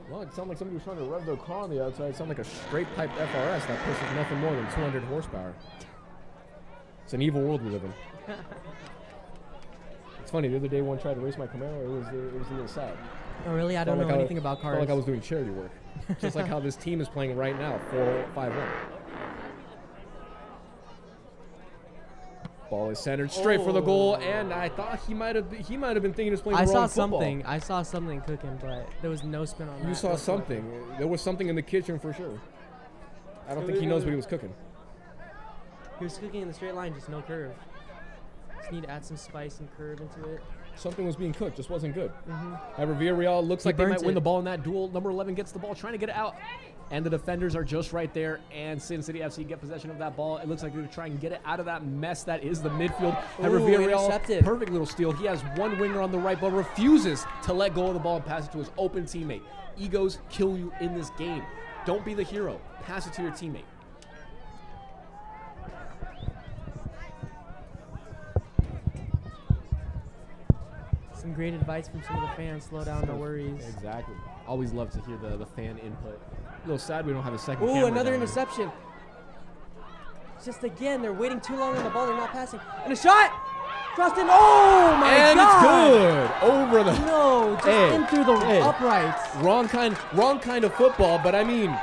Well, it sounded like somebody was trying to rev their car on the outside. It sounded like a straight-piped FRS that pushes nothing more than 200 horsepower. It's an evil world we live in. It's funny, the other day one tried to race my Camaro, it was a little sad. Oh, really? I don't know anything about cars. Felt like I was doing charity work. Just like how this team is playing right now, 4-5-1. Ball is centered straight for the goal, and I thought he might have been thinking he was playing the wrong football. I saw something cooking, but there was no spin on that. You saw something. There was something in the kitchen for sure. I don't think he knows what he was cooking. He was cooking in the straight line, just no curve. Just need to add some spice and curve into it. Something was being cooked, just wasn't good. However, Villareal looks like they might win the ball in that duel. Number 11 gets the ball, trying to get it out. and the defenders are just right there, and Sin City FC get possession of that ball. It looks like they're going to try and get it out of that mess that is the midfield. However, Villareal, intercepted. perfect little steal. He has one winger on the right, but refuses to let go of the ball and pass it to his open teammate. Egos kill you in this game. Don't be the hero. Pass it to your teammate. Some great advice from some of the fans. Slow down, no worries. Exactly. Always love to hear the fan input. A little sad we don't have a second Ooh, camera another down interception. Just again, they're waiting too long on the ball. They're not passing. And a shot! Crossed in. Oh, my and God! it's good. Over the... No, just in through the uprights. Wrong kind of football, but I mean...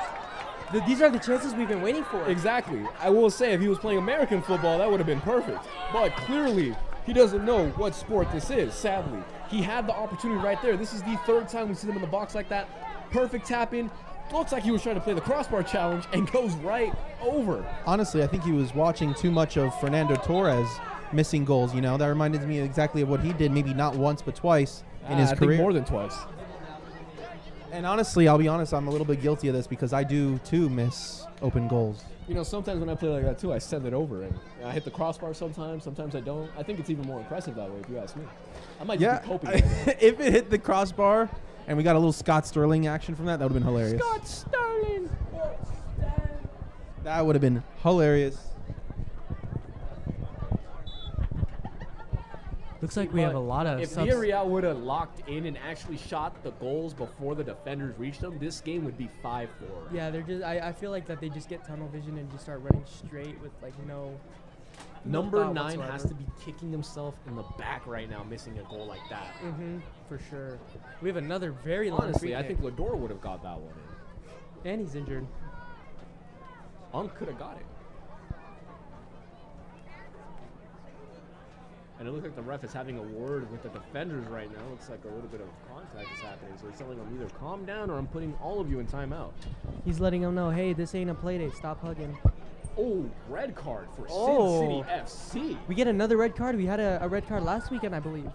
These are the chances we've been waiting for. Exactly. I will say, if he was playing American football, that would have been perfect. But clearly, he doesn't know what sport this is, sadly. He had the opportunity right there. This is the third time we've seen him in the box like that. Perfect tap in. Looks like he was trying to play the crossbar challenge and goes right over. Honestly, I think he was watching too much of Fernando Torres missing goals. You know, that reminded me exactly of what he did, maybe not once but twice in his I career. think more than twice. And honestly, I'll be honest, I'm a little bit guilty of this because I do too miss open goals. You know, sometimes when I play like that too, I send it over and I hit the crossbar sometimes I don't. I think it's even more impressive that way if you ask me. I might just be coping with it. If it hit the crossbar and we got a little Scott Sterling action from that, that would have been hilarious. Scott Sterling! That would have been hilarious. Looks like we have a lot of If subs. Villareal would have locked in and actually shot the goals before the defenders reached them, this game would be 5-4. Yeah, they're just. I feel like that they just get tunnel vision and just start running straight with like no. Number thought 9 whatsoever. has to be kicking himself in the back right now, missing a goal like that. For sure. We have another very long. Honestly, free I kick. think Lador would have got that one in. And he's injured. Could have got it. And it looks like the ref is having a word with the defenders right now. Looks like a little bit of contact is happening. So he's telling them either calm down or I'm putting all of you in timeout. He's letting them know, hey, this ain't a play date. Stop hugging. Oh, red card for Oh. Sin City FC. We get another red card. We had a red card last weekend, I believe.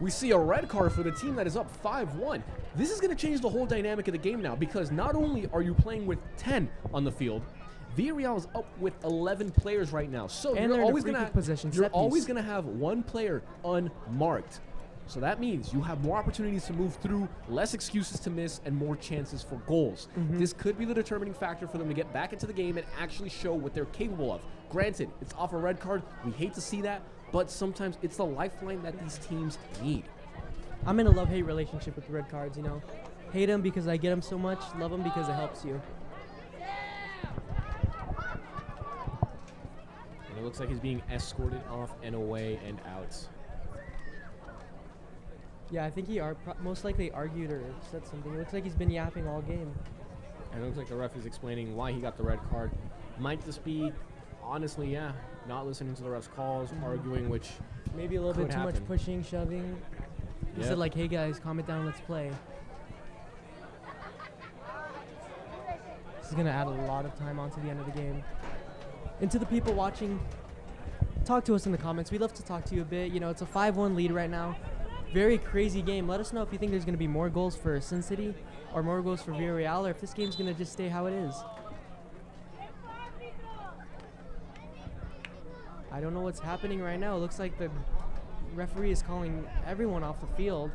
We see a red card for the team that is up 5-1. This is going to change the whole dynamic of the game now because not only are you playing with 10 on the field, Villareal is up with 11 players right now. So And you're they're in a always free going kick possession, you're set always piece. going to have one player unmarked. So that means you have more opportunities to move through, less excuses to miss, and more chances for goals. This could be the determining factor for them to get back into the game and actually show what they're capable of. Granted, it's off a red card. We hate to see that, but sometimes it's the lifeline that these teams need. I'm in a love-hate relationship with the red cards, you know. Hate them because I get them so much. Love them because it helps you. And it looks like he's being escorted off and away and out. Yeah, I think he most likely argued or said something. It looks like he's been yapping all game. And it looks like the ref is explaining why he got the red card. Might just be, honestly, yeah, not listening to the ref's calls, arguing, which Maybe a little bit could too much happen. pushing, shoving. He Yep. said like, hey guys, calm it down, let's play. This is going to add a lot of time onto the end of the game. And to the people watching, talk to us in the comments. We'd love to talk to you a bit. You know, it's a 5-1 lead right now. Very crazy game. Let us know if you think there's going to be more goals for Sin City or more goals for Villareal, or if this game's going to just stay how it is. I don't know what's happening right now. It looks like the referee is calling everyone off the field.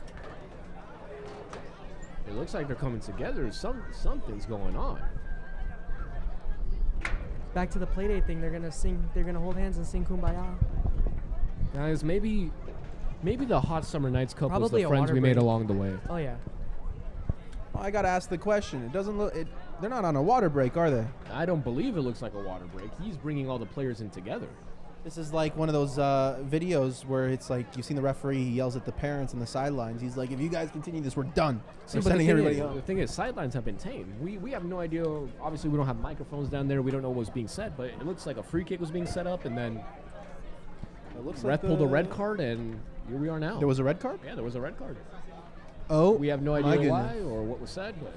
it looks like they're coming together. Something's going on. Back to the playdate thing. They're gonna sing. They're gonna hold hands and sing "Kumbaya." Guys, maybe the Hot Summer Nights Cup was Probably the a friends water we made break. along the way. Oh yeah. Well, I got to ask the question. It doesn't look. They're not on a water break, are they? I don't believe it looks like a water break. He's bringing all the players in together. This is like one of those videos where it's like you've seen the referee, he yells at the parents on the sidelines. He's like, if you guys continue this, we're done. See, We're but sending everybody the home. thing is, sidelines have been tamed. We have no idea. Obviously, we don't have microphones down there. We don't know what was being said, but it looks like a free kick was being set up, and then It looks ref pulled a red card, and here we are now. There was a red card? Yeah, there was a red card. Oh, We have no my idea why goodness. or what was said, but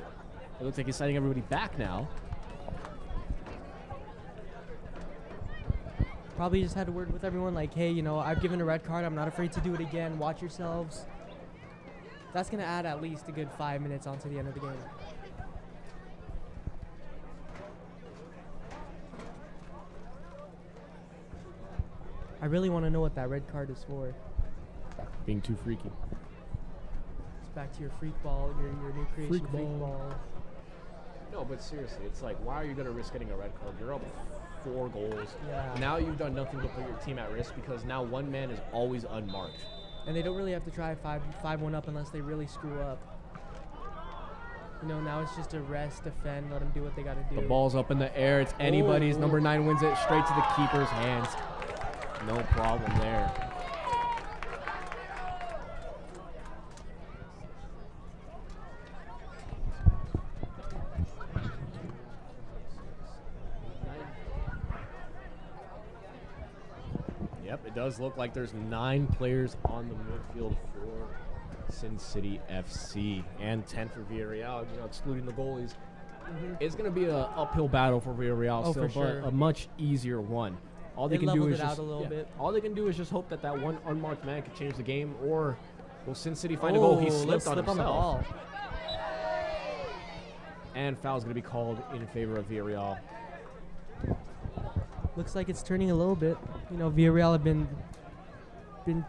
it looks like he's sending everybody back now. Probably just had a word with everyone like, hey, you know, I've given a red card. I'm not afraid to do it again. Watch yourselves. That's going to add at least a good 5 minutes onto the end of the game. I really want to know what that red card is for. Being too freaky. It's back to your freak ball, your new creation Freak ball. No, but seriously, it's like, why are you going to risk getting a red card? You're up 4 goals. Yeah. Now you've done nothing to put your team at risk because now one man is always unmarked. And they don't really have to try 5-1 up unless they really screw up. You know, now it's just a rest, defend, let them do what they got to do. The ball's up in the air. It's anybody's. Number 9 wins it straight to the keeper's hands. No problem there. Yep, it does look like there's 9 players on the midfield for Sin City FC and 10 for Villareal, you know, excluding the goalies. It's going to be an uphill battle for Villareal still, for sure. but a much easier one. All they can do leveled is it out just, a little bit. all they can do is just hope that that one unmarked man can change the game, or will Sin City find a goal? He slipped on slip himself. on the ball. And foul's going to be called in favor of Villareal. Looks like it's turning a little bit. You know, Villareal have been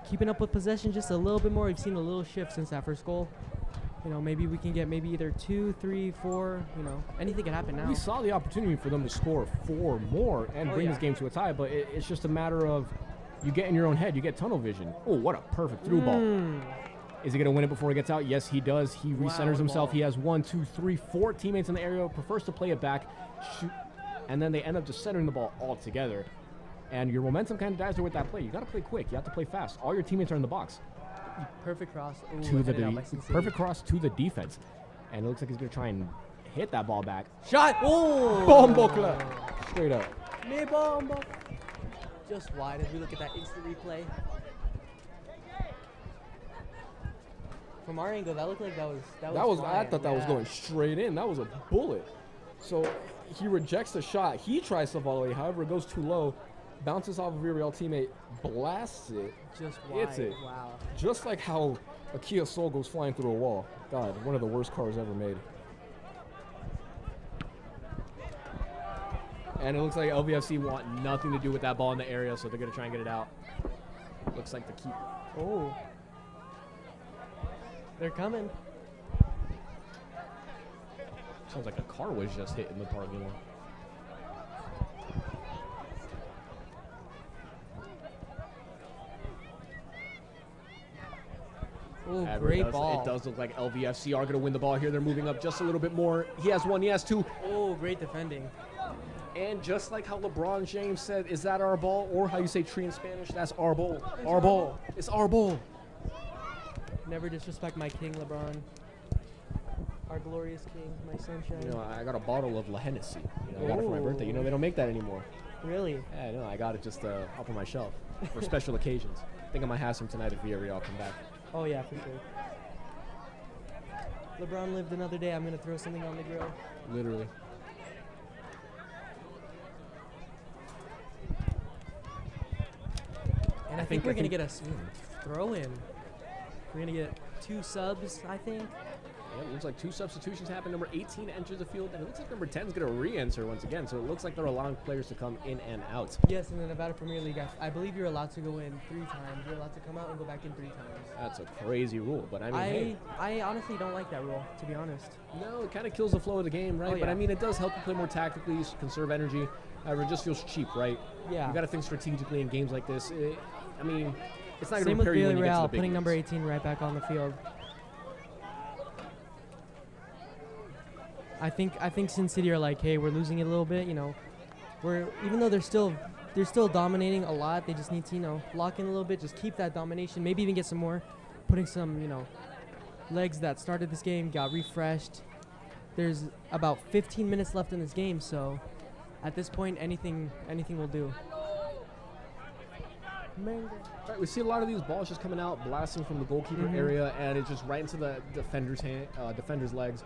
keeping up with possession just a little bit more. We've seen a little shift since that first goal. You know, maybe we can get maybe either 2, 3, 4. You know, anything can happen now. We saw the opportunity for them to score 4 more and bring this game to a tie, but it's just a matter of you get in your own head. You get tunnel vision. Oh, what a perfect through ball. Is he going to win it before he gets out? Yes, he does. He recenters himself. ball. He has 1, 2, 3, 4 teammates in the area, prefers to play it back, shoot, and then they end up just centering the ball all together. And your momentum kind of dies there with that play. You got to play quick. You have to play fast. All your teammates are in the box. Perfect cross. Ooh, To the headed out by Sin City. perfect cross to the defense. And it looks like he's going to try and hit that ball back. Shot. Oh! Bombo club. Straight up. Me bombo. Just wide as we look at that instant replay. From our angle, that looked like that was I flying, thought that was yeah. going straight in. That was a bullet. So he rejects the shot. He tries to volley. However, it goes too low. Bounces off of a Villareal teammate. Blasts it. Just wide. Hits it. Wow. Just like how a Kia Soul goes flying through a wall. God, one of the worst cars ever made. And it looks like LVFC want nothing to do with that ball in the area, so they're going to try and get it out. Looks like the keeper. Oh. They're coming. Sounds like a car was just hit in the parking lot. Oh, It great does- ball. It does look like LVFC are going to win the ball here. They're moving up just a little bit more. He has 1, he has 2. Oh, great defending. And just like how LeBron James said, is that our ball? Or how you say tree in Spanish, that's our ball. Our ball. It's our ball. Never disrespect my king, LeBron. Our glorious king, my sunshine. You know, I got a bottle of La Hennessy. You know, I got it for my birthday. You know, they don't make that anymore. Really? Yeah, no, I got it just up on my shelf for special occasions. I think I might have some tonight if Villareal come back. Oh, yeah, for sure. LeBron lived another day. I'm going to throw something on the grill. Literally. And I think we're going to get a throw in. We're going to get 2 subs, I think. Yeah, it looks like 2 substitutions happen. Number 18 enters the field, and it looks like number 10 is going to re-enter once again. So it looks like they're allowing players to come in and out. Yes, in the Nevada Premier League, I believe you're allowed to go in 3 times. You're allowed to come out and go back in 3 times. That's a crazy rule, but I mean, hey. I honestly don't like that rule, to be honest. No, it kind of kills the flow of the game, right? Oh, But yeah. I mean, it does help you play more tactically, conserve energy. However, it just feels cheap, right? Yeah. You got to think strategically in games like this. I mean, it's not going Same to with prepare you when you get to the Villareal, big putting number leagues. 18 right back on the field. I think Sin City are like, hey, we're losing it a little bit, you know. Even though they're still dominating a lot, they just need to, you know, lock in a little bit, just keep that domination, maybe even get some more, putting some, you know, legs that started this game, got refreshed. There's about 15 minutes left in this game, so at this point, anything will do. All right, we see a lot of these balls just coming out, blasting from the goalkeeper area, and it's just right into the defender's legs.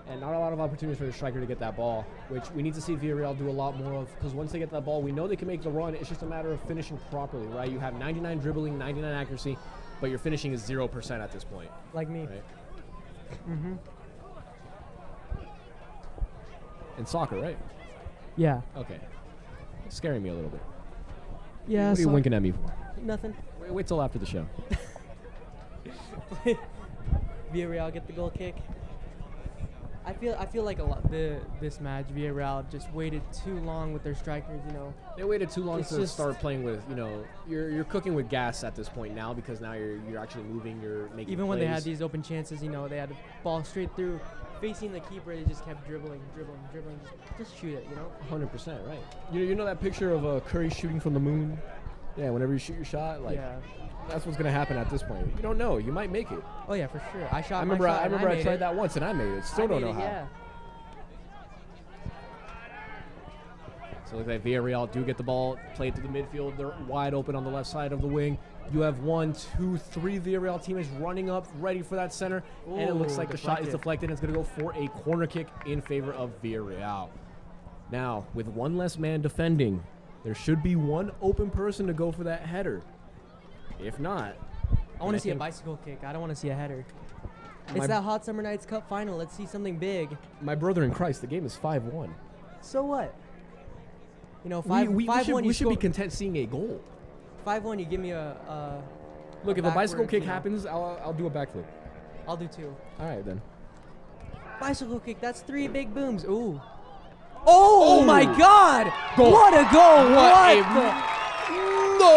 And not a lot of opportunities for the striker to get that ball, which we need to see Villareal do a lot more of, because once they get that ball, we know they can make the run. It's just a matter of finishing properly, right? You have 99 dribbling, 99 accuracy, but your finishing is 0% at this point. Like me. Right? Mm-hmm. In soccer, right? Yeah. Okay. It's scaring me a little bit. Yeah. What are you so winking at me for? nothing. Wait till after the show. Villareal get the goal kick. I feel like a lot this match Villareal just waited too long with their strikers. You know. They waited too long It's to just- start playing with. You know, you're cooking with gas at this point now because now you're actually moving. You're making. Even when they had plays. these open chances, you know, they had a ball straight through, facing the keeper. They just kept dribbling, just shoot it. You know. 100% right. You know that picture of Curry shooting from the moon? Yeah, whenever you shoot your shot, like Yeah. that's what's gonna happen at this point. You don't know. You might make it. Oh yeah, for sure. I shot. I remember. my shot and I made tried it. that once and I made it. Still I don't made know it, how. Yeah. So it looks like Villareal do get the ball, play it to the midfield. They're wide open on the left side of the wing. You have 1, 2, 3 Villareal teammates running up, ready for that center. And it looks Ooh, like the shot is deflected. deflected. And it's going to go for a corner kick in favor of Villareal. Now, with one less man defending, there should be one open person to go for that header. If not, I want I to see a think- bicycle kick. I don't want to see a header. My- It's that Hot Summer Nights Cup final. Let's see something big. my brother in Christ, the game is 5-1. So what? You know, 5-1. We should be content seeing a goal. 5-1. You give me a Look, if a bicycle backwards, kick you know. happens, I'll do a backflip. I'll do 2. All right, then. Bicycle kick. That's 3 big booms. Ooh. Oh my God! Goal. What a goal! What What, a the?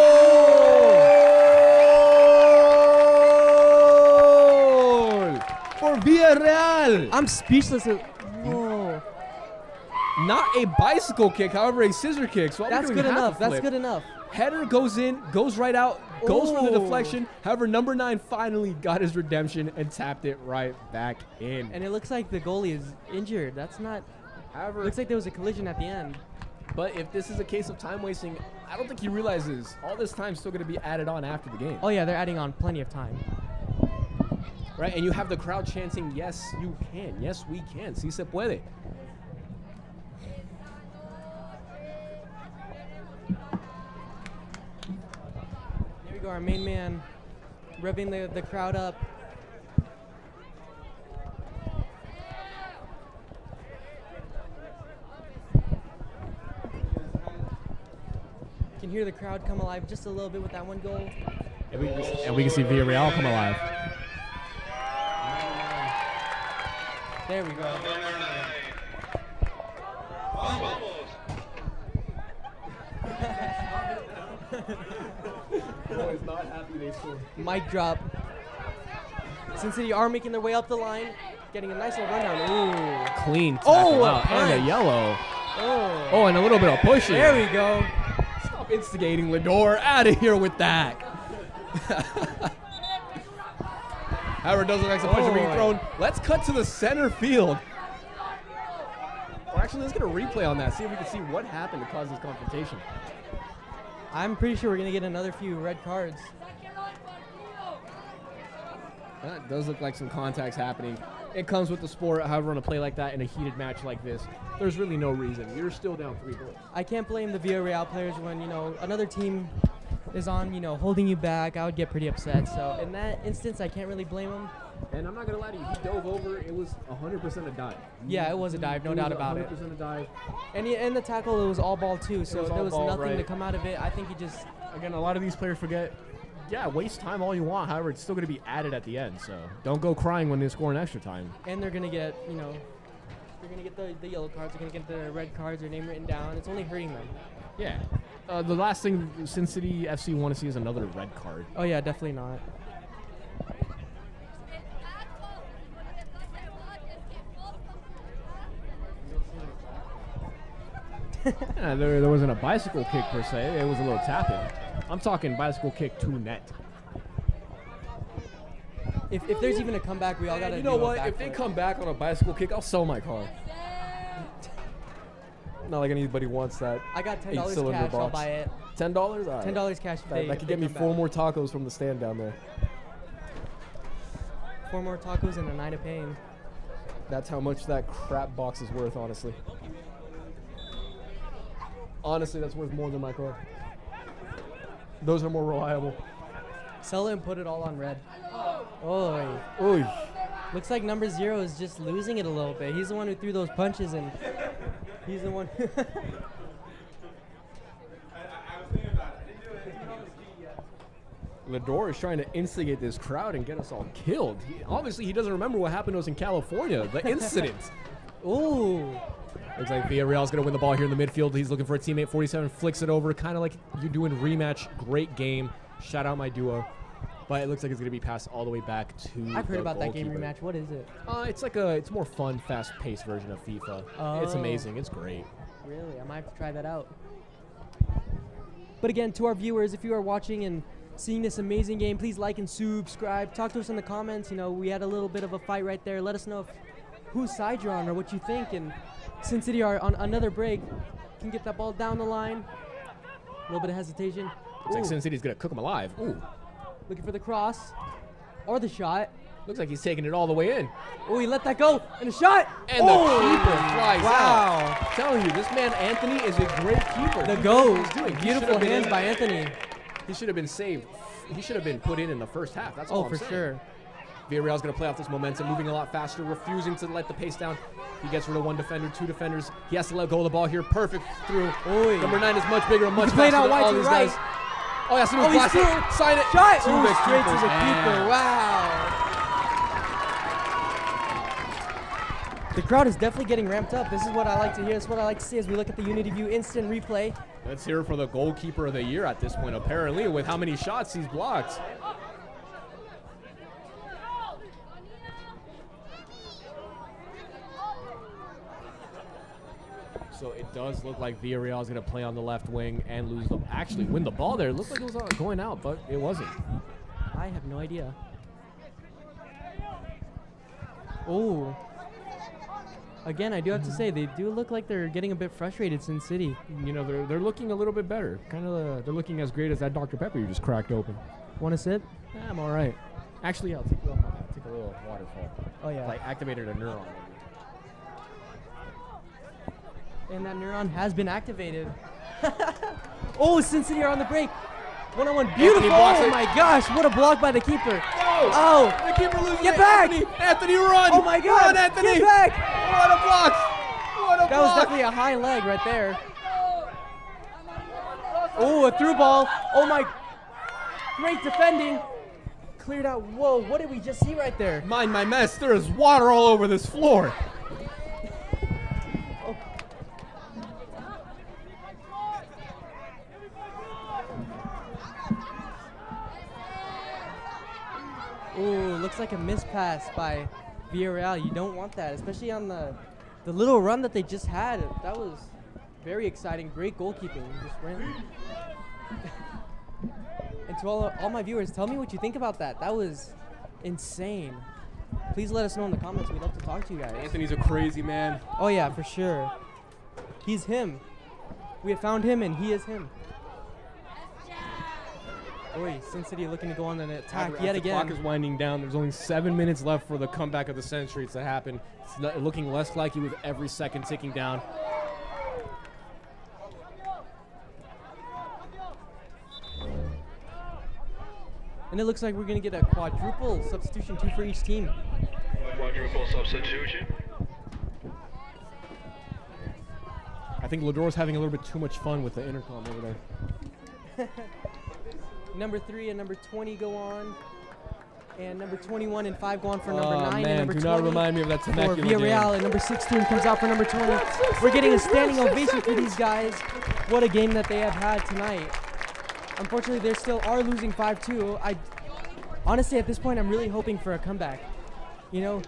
Goal for Villareal. I'm speechless. Whoa. Not a bicycle kick, however, a scissor kick. So That's good enough. That's good enough. Header goes in, goes right out, goes for the Oh. deflection. However, number 9 finally got his redemption and tapped it right back in. And it looks like the goalie is injured. That's not. However, Looks like there was a collision at the end. but if this is a case of time wasting, I don't think he realizes all this time's still going to be added on after the game. Oh yeah, they're adding on plenty of time. Right? And you have the crowd chanting, yes, you can. Yes, we can. Sí se puede. Here we go, our main man, revving the crowd up. You can hear the crowd come alive just a little bit with that one goal. And we can see Villareal come alive. There we go. Not happy they scored. Mic drop. Sin City are making their way up the line, getting a nice little rundown. Ooh. Clean tackle Oh, a out. And a punch. yellow. Oh. Oh, and a little bit of pushing. There we go. Stop instigating, Lador. Out of here with that. However, it does look like some punches are being Oh. thrown. Let's cut to the center field. Or actually, let's get a replay on that. See if we can see what happened to cause this confrontation. I'm pretty sure we're gonna get another few red cards. That does look like some contacts happening. It comes with the sport. However, on a play like that in a heated match like this, there's really no reason. You're still down 3 goals. I can't blame the Villareal players when, you know, another team is on, you know, holding you back. I would get pretty upset. So in that instance, I can't really blame them. And I'm not going to lie to you. He dove over. It was 100% a dive. Yeah, it was a dive, no doubt about it. 100% a dive. And in the tackle, it was all ball too. So was there all was ball, nothing to right. come out of it. I think he just. Again, a lot of these players forget, yeah, waste time all you want. However, it's still going to be added at the end. So don't go crying when they score an extra time. And they're gonna get, you know, they're gonna get the yellow cards. They're gonna get the red cards. Their name written down. It's only hurting them. Yeah. The last thing Sin City FC want to see is another red card. Oh yeah, definitely not. Yeah, there wasn't a bicycle kick per se. It was a little tapping. I'm talking bicycle kick to net. If there's even a comeback, we all gotta. You know do a what? If they backflip. come back on a bicycle kick, I'll sell my car. Not like anybody wants that. I got $10 8-cylinder cash. I'll box. buy it. $10? All right. $10 cash. If That they could get me come 4 back. more tacos from the stand down there. 4 more tacos and a night of pain. That's how much that crap box is worth, honestly. Honestly, that's worth more than my car. Those are more reliable. Sell it and put it all on red. Oy. Oy. Looks like number 0 is just losing it a little bit. He's the one who threw those punches, and he's the one. I was thinking about it. I didn't Lador is trying to instigate this crowd and get us all killed. Obviously, he doesn't remember what happened to us in California, the incident. Ooh. Looks like Villareal's going to win the ball here in the midfield. He's looking for a teammate. 47 flicks it over, kind of like you're doing rematch. Great game. Shout out my duo. But it looks like it's going to be passed all the way back to I've heard about that game goalkeeper. rematch. What is it? It's more fun, fast-paced version of FIFA. It's Oh. amazing. It's great. Really? I might have to try that out. But again, to our viewers, if you are watching and seeing this amazing game, please like and subscribe. Talk to us in the comments. You know, we had a little bit of a fight right there. Let us know whose side you're on or what you think. And Sin City are on another break. Can get that ball down the line. A little bit of hesitation. Looks like Sin City's going to cook him alive. Ooh. Looking for the cross or the shot. Looks like he's taking it all the way in. Oh, he let that go. And a shot. And the keeper flies wow. out. I'm telling you, this man, Anthony, is a great keeper. The He knows goal. what he's doing. He Beautiful should have hands been by Anthony. He should have been saved. He should have been put in the first half. That's all I'm for saying. sure. Villareal's going to play off this momentum, moving a lot faster, refusing to let the pace down. He gets rid of one defender, two defenders. He has to let go of the ball here. Perfect through. Oy. Number 9 is much bigger and much He's playing faster out than wide all to these right. guys. Oh, he has to do Oh, he's blast it. through. Sign it. Shot. To Ooh, the straight to keeper's the hand. keeper. Wow. The crowd is definitely getting ramped up. This is what I like to hear. This is what I like to see as we look at the Unity View instant replay. Let's hear it for the goalkeeper of the year at this point, apparently, with how many shots he's blocked. So it does look like Villareal is going to play on the left wing and actually win the ball there. It looked like it was going out, but it wasn't. I have no idea. Oh. Again, I do have to say, they do look like they're getting a bit frustrated, Sin City. You know, they're looking a little bit better. They're looking as great as that Dr. Pepper you just cracked open. Want to sip? Yeah, I'm all right. Actually, I'll take a little waterfall. Oh, yeah. Like activated a neuron. And that neuron has been activated. Oh, Sin City are on the break. One-on-one. Beautiful. Oh, my gosh. What a block by the keeper. Oh. The keeper loses Get it. back. Anthony, run. Oh, my God. Run, Anthony. Get back. What a block. What a That was block. definitely a high leg right there. Oh, a through ball. Oh, my. Great defending. Cleared out. Whoa, what did we just see right there? Mind my mess. There is water all over this floor. Ooh, looks like a mispass by Villareal. You don't want that, especially on the little run that they just had. That was very exciting. Great goalkeeping. Just ran. And to all my viewers, tell me what you think about that. That was insane. Please let us know in the comments. We'd love to talk to you guys. Anthony's a crazy man. Oh, yeah, for sure. He's him. We have found him, and he is him. Oi, Sin City looking to go on an attack yet again. The clock is winding down. There's only 7 minutes left for the comeback of the century to happen. It's looking less likely with every second ticking down. And it looks like we're going to get a quadruple substitution, 2 for each team. Quadruple substitution. I think Lador's having a little bit too much fun with the intercom over there. Number 3 and number 20 go on. And number 21 and 5 go on for number 9 man, and number do 20 not remind me of that for Temecula Villareal. game. And number 16 comes out for number 20. We're getting a standing ovation for these guys. What a game that they have had tonight. Unfortunately, they still are losing 5-2. Honestly, at this point, I'm really hoping for a comeback. You know?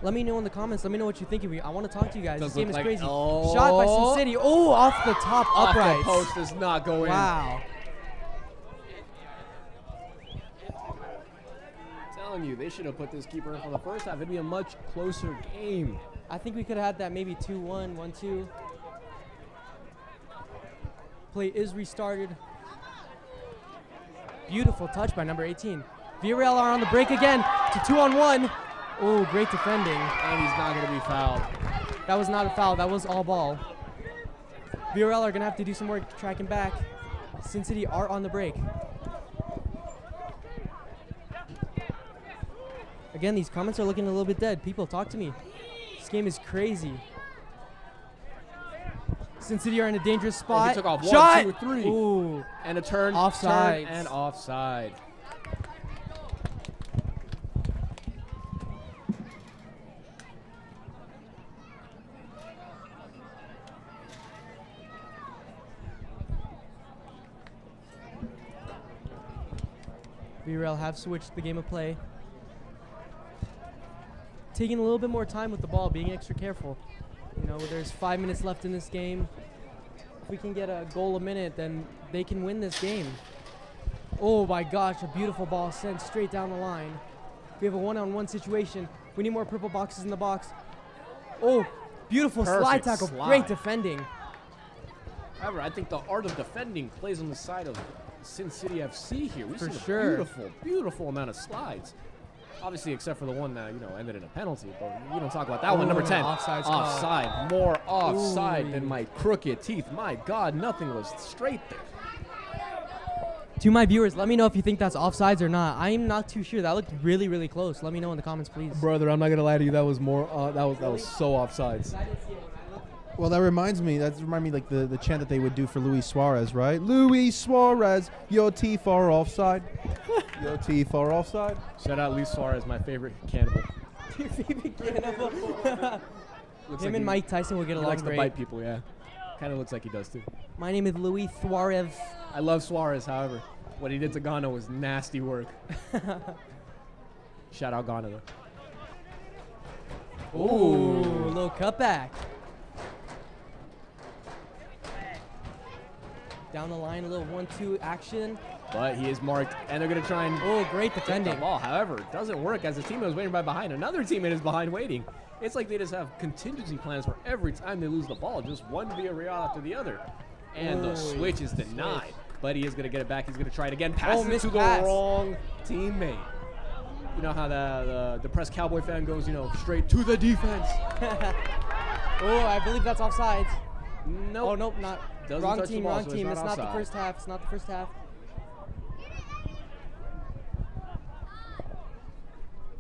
Let me know in the comments. Let me know what you think of me. I want to talk to you guys. Does This game look is like- crazy. oh. Shot by Sin City. Oh, off the top Off uprights. the post does not go in. Wow. I'm telling you, they should have put this keeper in for the first half. It'd be a much closer game. I think we could have had that maybe 2-1, 1-2. Play is restarted. Beautiful touch by number 18. Villareal are on the break again to 2-on-1. Oh, great defending. And he's not going to be fouled. That was not a foul. That was all ball. Villareal are going to have to do some work tracking back. Sin City are on the break. Again, these comments are looking a little bit dead. People, talk to me. This game is crazy. Sin City are in a dangerous spot. He took off 1, Shot! 2, 3. Ooh. And a turn. Offside. Turn, and offside. Villareal have switched the game of play. Taking a little bit more time with the ball, being extra careful. You know, there's 5 minutes left in this game. If we can get a goal a minute, then they can win this game. Oh my gosh, a beautiful ball sent straight down the line. We have a one-on-one situation. We need more purple boxes in the box. Oh, beautiful slide tackle, great defending. However, I think the art of defending plays on the side of Sin City FC here. We've For seen sure. a beautiful, beautiful amount of slides. Obviously, except for the one that, you know, ended in a penalty. But you don't talk about that one. Number 10. Offside's Offside. More offside Ooh. than my crooked teeth. My God, nothing was straight there. To my viewers, let me know if you think that's offsides or not. I'm not too sure. That looked really, really close. Let me know in the comments, please. Brother, I'm not gonna lie to you. That was more. That was so offsides. Well, that reminds me like the chant that they would do for Luis Suarez, right? Luis Suarez, your teeth are offside. Your teeth are offside. Shout out Luis Suarez, my favorite cannibal. Your favorite cannibal. Looks Him like and Mike Tyson will get he along likes great. to bite people, yeah. Kind of looks like he does too. My name is Luis Suarez. I love Suarez, however. What he did to Ghana was nasty work. Shout out Ghana, though. Ooh, a little cutback. Down the line, a little 1-2 action. But he is marked, and they're going to try and Oh, great get defending. the ball. However, it doesn't work as the teammate was waiting right behind. Another teammate is behind waiting. It's like they just have contingency plans for every time they lose the ball. Just one Villareal after the other. And the switch is denied. But he is going to get it back. He's going to try it again. Pass it to the wrong teammate. You know how the depressed Cowboy fan goes, you know, straight to the defense. Oh, I believe that's offsides. Nope. Oh, nope, not. Doesn't Wrong touch the team, ball, wrong so team. It's not the offside. first half. It's not the first half.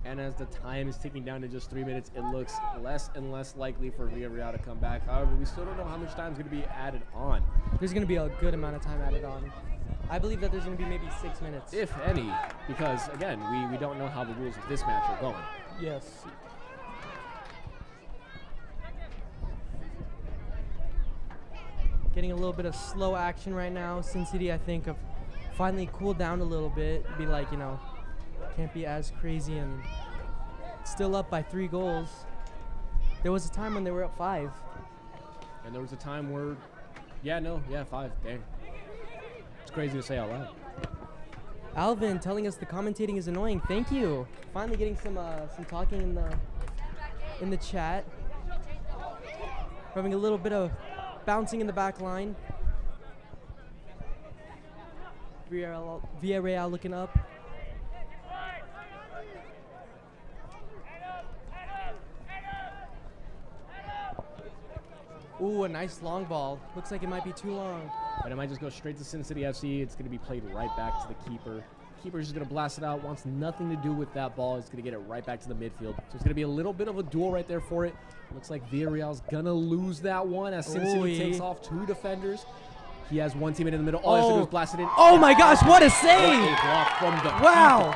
And as the time is ticking down to just 3 minutes, it looks less and less likely for Villareal to come back. However, we still don't know how much time is going to be added on, There's going to be a good amount of time added on. I believe that there's going to be maybe 6 minutes. if any, because, again, we don't know how the rules of this match are going. Yes. Getting a little bit of slow action right now. Sin City, I think, have finally cooled down a little bit. Be like, you know, can't be as crazy and still up by 3 goals. There was a time when they were up 5. And there was a time where, 5, dang. It's crazy to say out loud. Alvin telling us the commentating is annoying. Thank you. Finally getting some talking in the chat. We're having a little bit of bouncing in the back line. Villareal looking up. Ooh, a nice long ball. Looks like it might be too long. But it might just go straight to Sin City FC. It's going to be played right back to the keeper. Keeper's just going to blast it out. Wants nothing to do with that ball. It's going to get it right back to the midfield. So it's going to be a little bit of a duel right there for it. Looks like Villareal's going to lose that one as Sin City takes off 2 defenders. He has one teammate in the middle. All he has to do is blast it in. Oh my gosh, what a save! What a block from the Wow!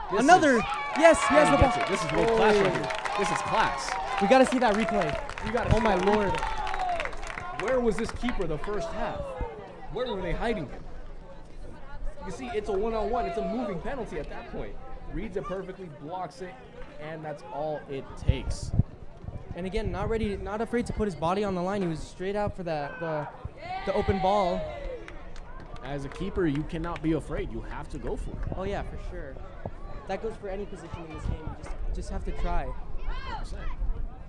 keeper. Another. Yes, And yes, he the gets ball. it. This is world class right here. This is class. We got to see that replay. You gotta Oh see my that lord. Where was this keeper the first half? Where were they hiding him? You can see it's a one-on-one. It's a moving penalty at that point. Reads it perfectly, blocks it, and that's all it takes. And again, not afraid to put his body on the line. He was straight out for the open ball. As a keeper, you cannot be afraid. You have to go for it. Oh yeah, for sure. That goes for any position in this game. You just have to try. 100%.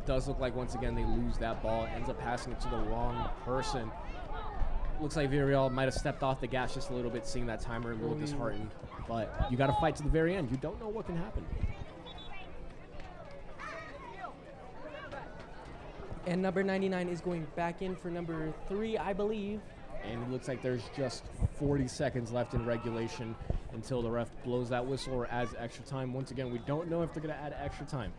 Does look like once again they lose that ball. Ends up passing it to the wrong person. Looks like Villareal might have stepped off the gas just a little bit, seeing that timer, a little disheartened. But you got to fight to the very end. You don't know what can happen. And number 99 is going back in for number 3, I believe. And it looks like there's just 40 seconds left in regulation until the ref blows that whistle or adds extra time. Once again, we don't know if they're going to add extra time.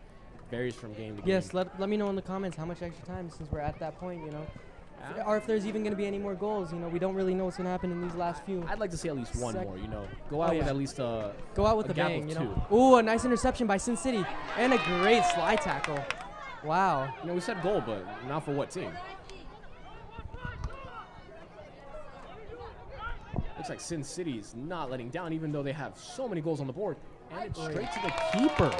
varies from game to game. Yes, let me know in the comments how much extra time, since we're at that point, you know. Or if there's even going to be any more goals. You know, we don't really know what's going to happen in these last few. I'd like to see at least one more, you know. Go out with at least Go out with a gap bang, of you two. know. Ooh, a nice interception by Sin City. And a great slide tackle. Wow. You know, we said goal, but not for what team? Looks like Sin City's not letting down, even though they have so many goals on the board. And it's straight to the keeper.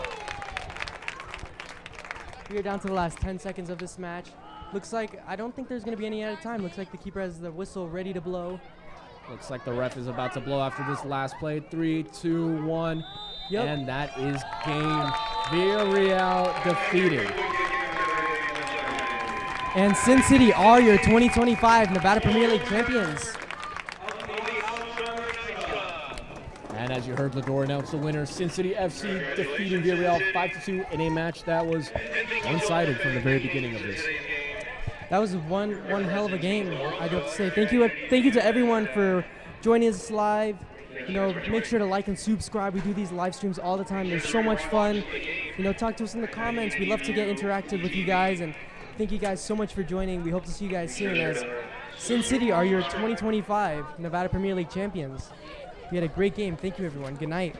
We are down to the last 10 seconds of this match. Looks like, I don't think there's going to be any added time. Looks like the keeper has the whistle ready to blow. Looks like the ref is about to blow after this last play. 3, 2, 1. Yep. And that is game. Villareal defeated. And Sin City are your 2025 Nevada Premier League champions. And as you heard Lador announce the winner, Sin City FC defeating Villareal 5-2 in a match that was one-sided from the very beginning of this. That was one hell of a game, I'd have to say. Thank you to everyone for joining us live. You know, make sure to like and subscribe. We do these live streams all the time. They're so much fun. You know, talk to us in the comments. We love to get interactive with you guys, and thank you guys so much for joining. We hope to see you guys soon, as Sin City are your 2025 Nevada Premier League champions. We had a great game. Thank you, everyone. Good night.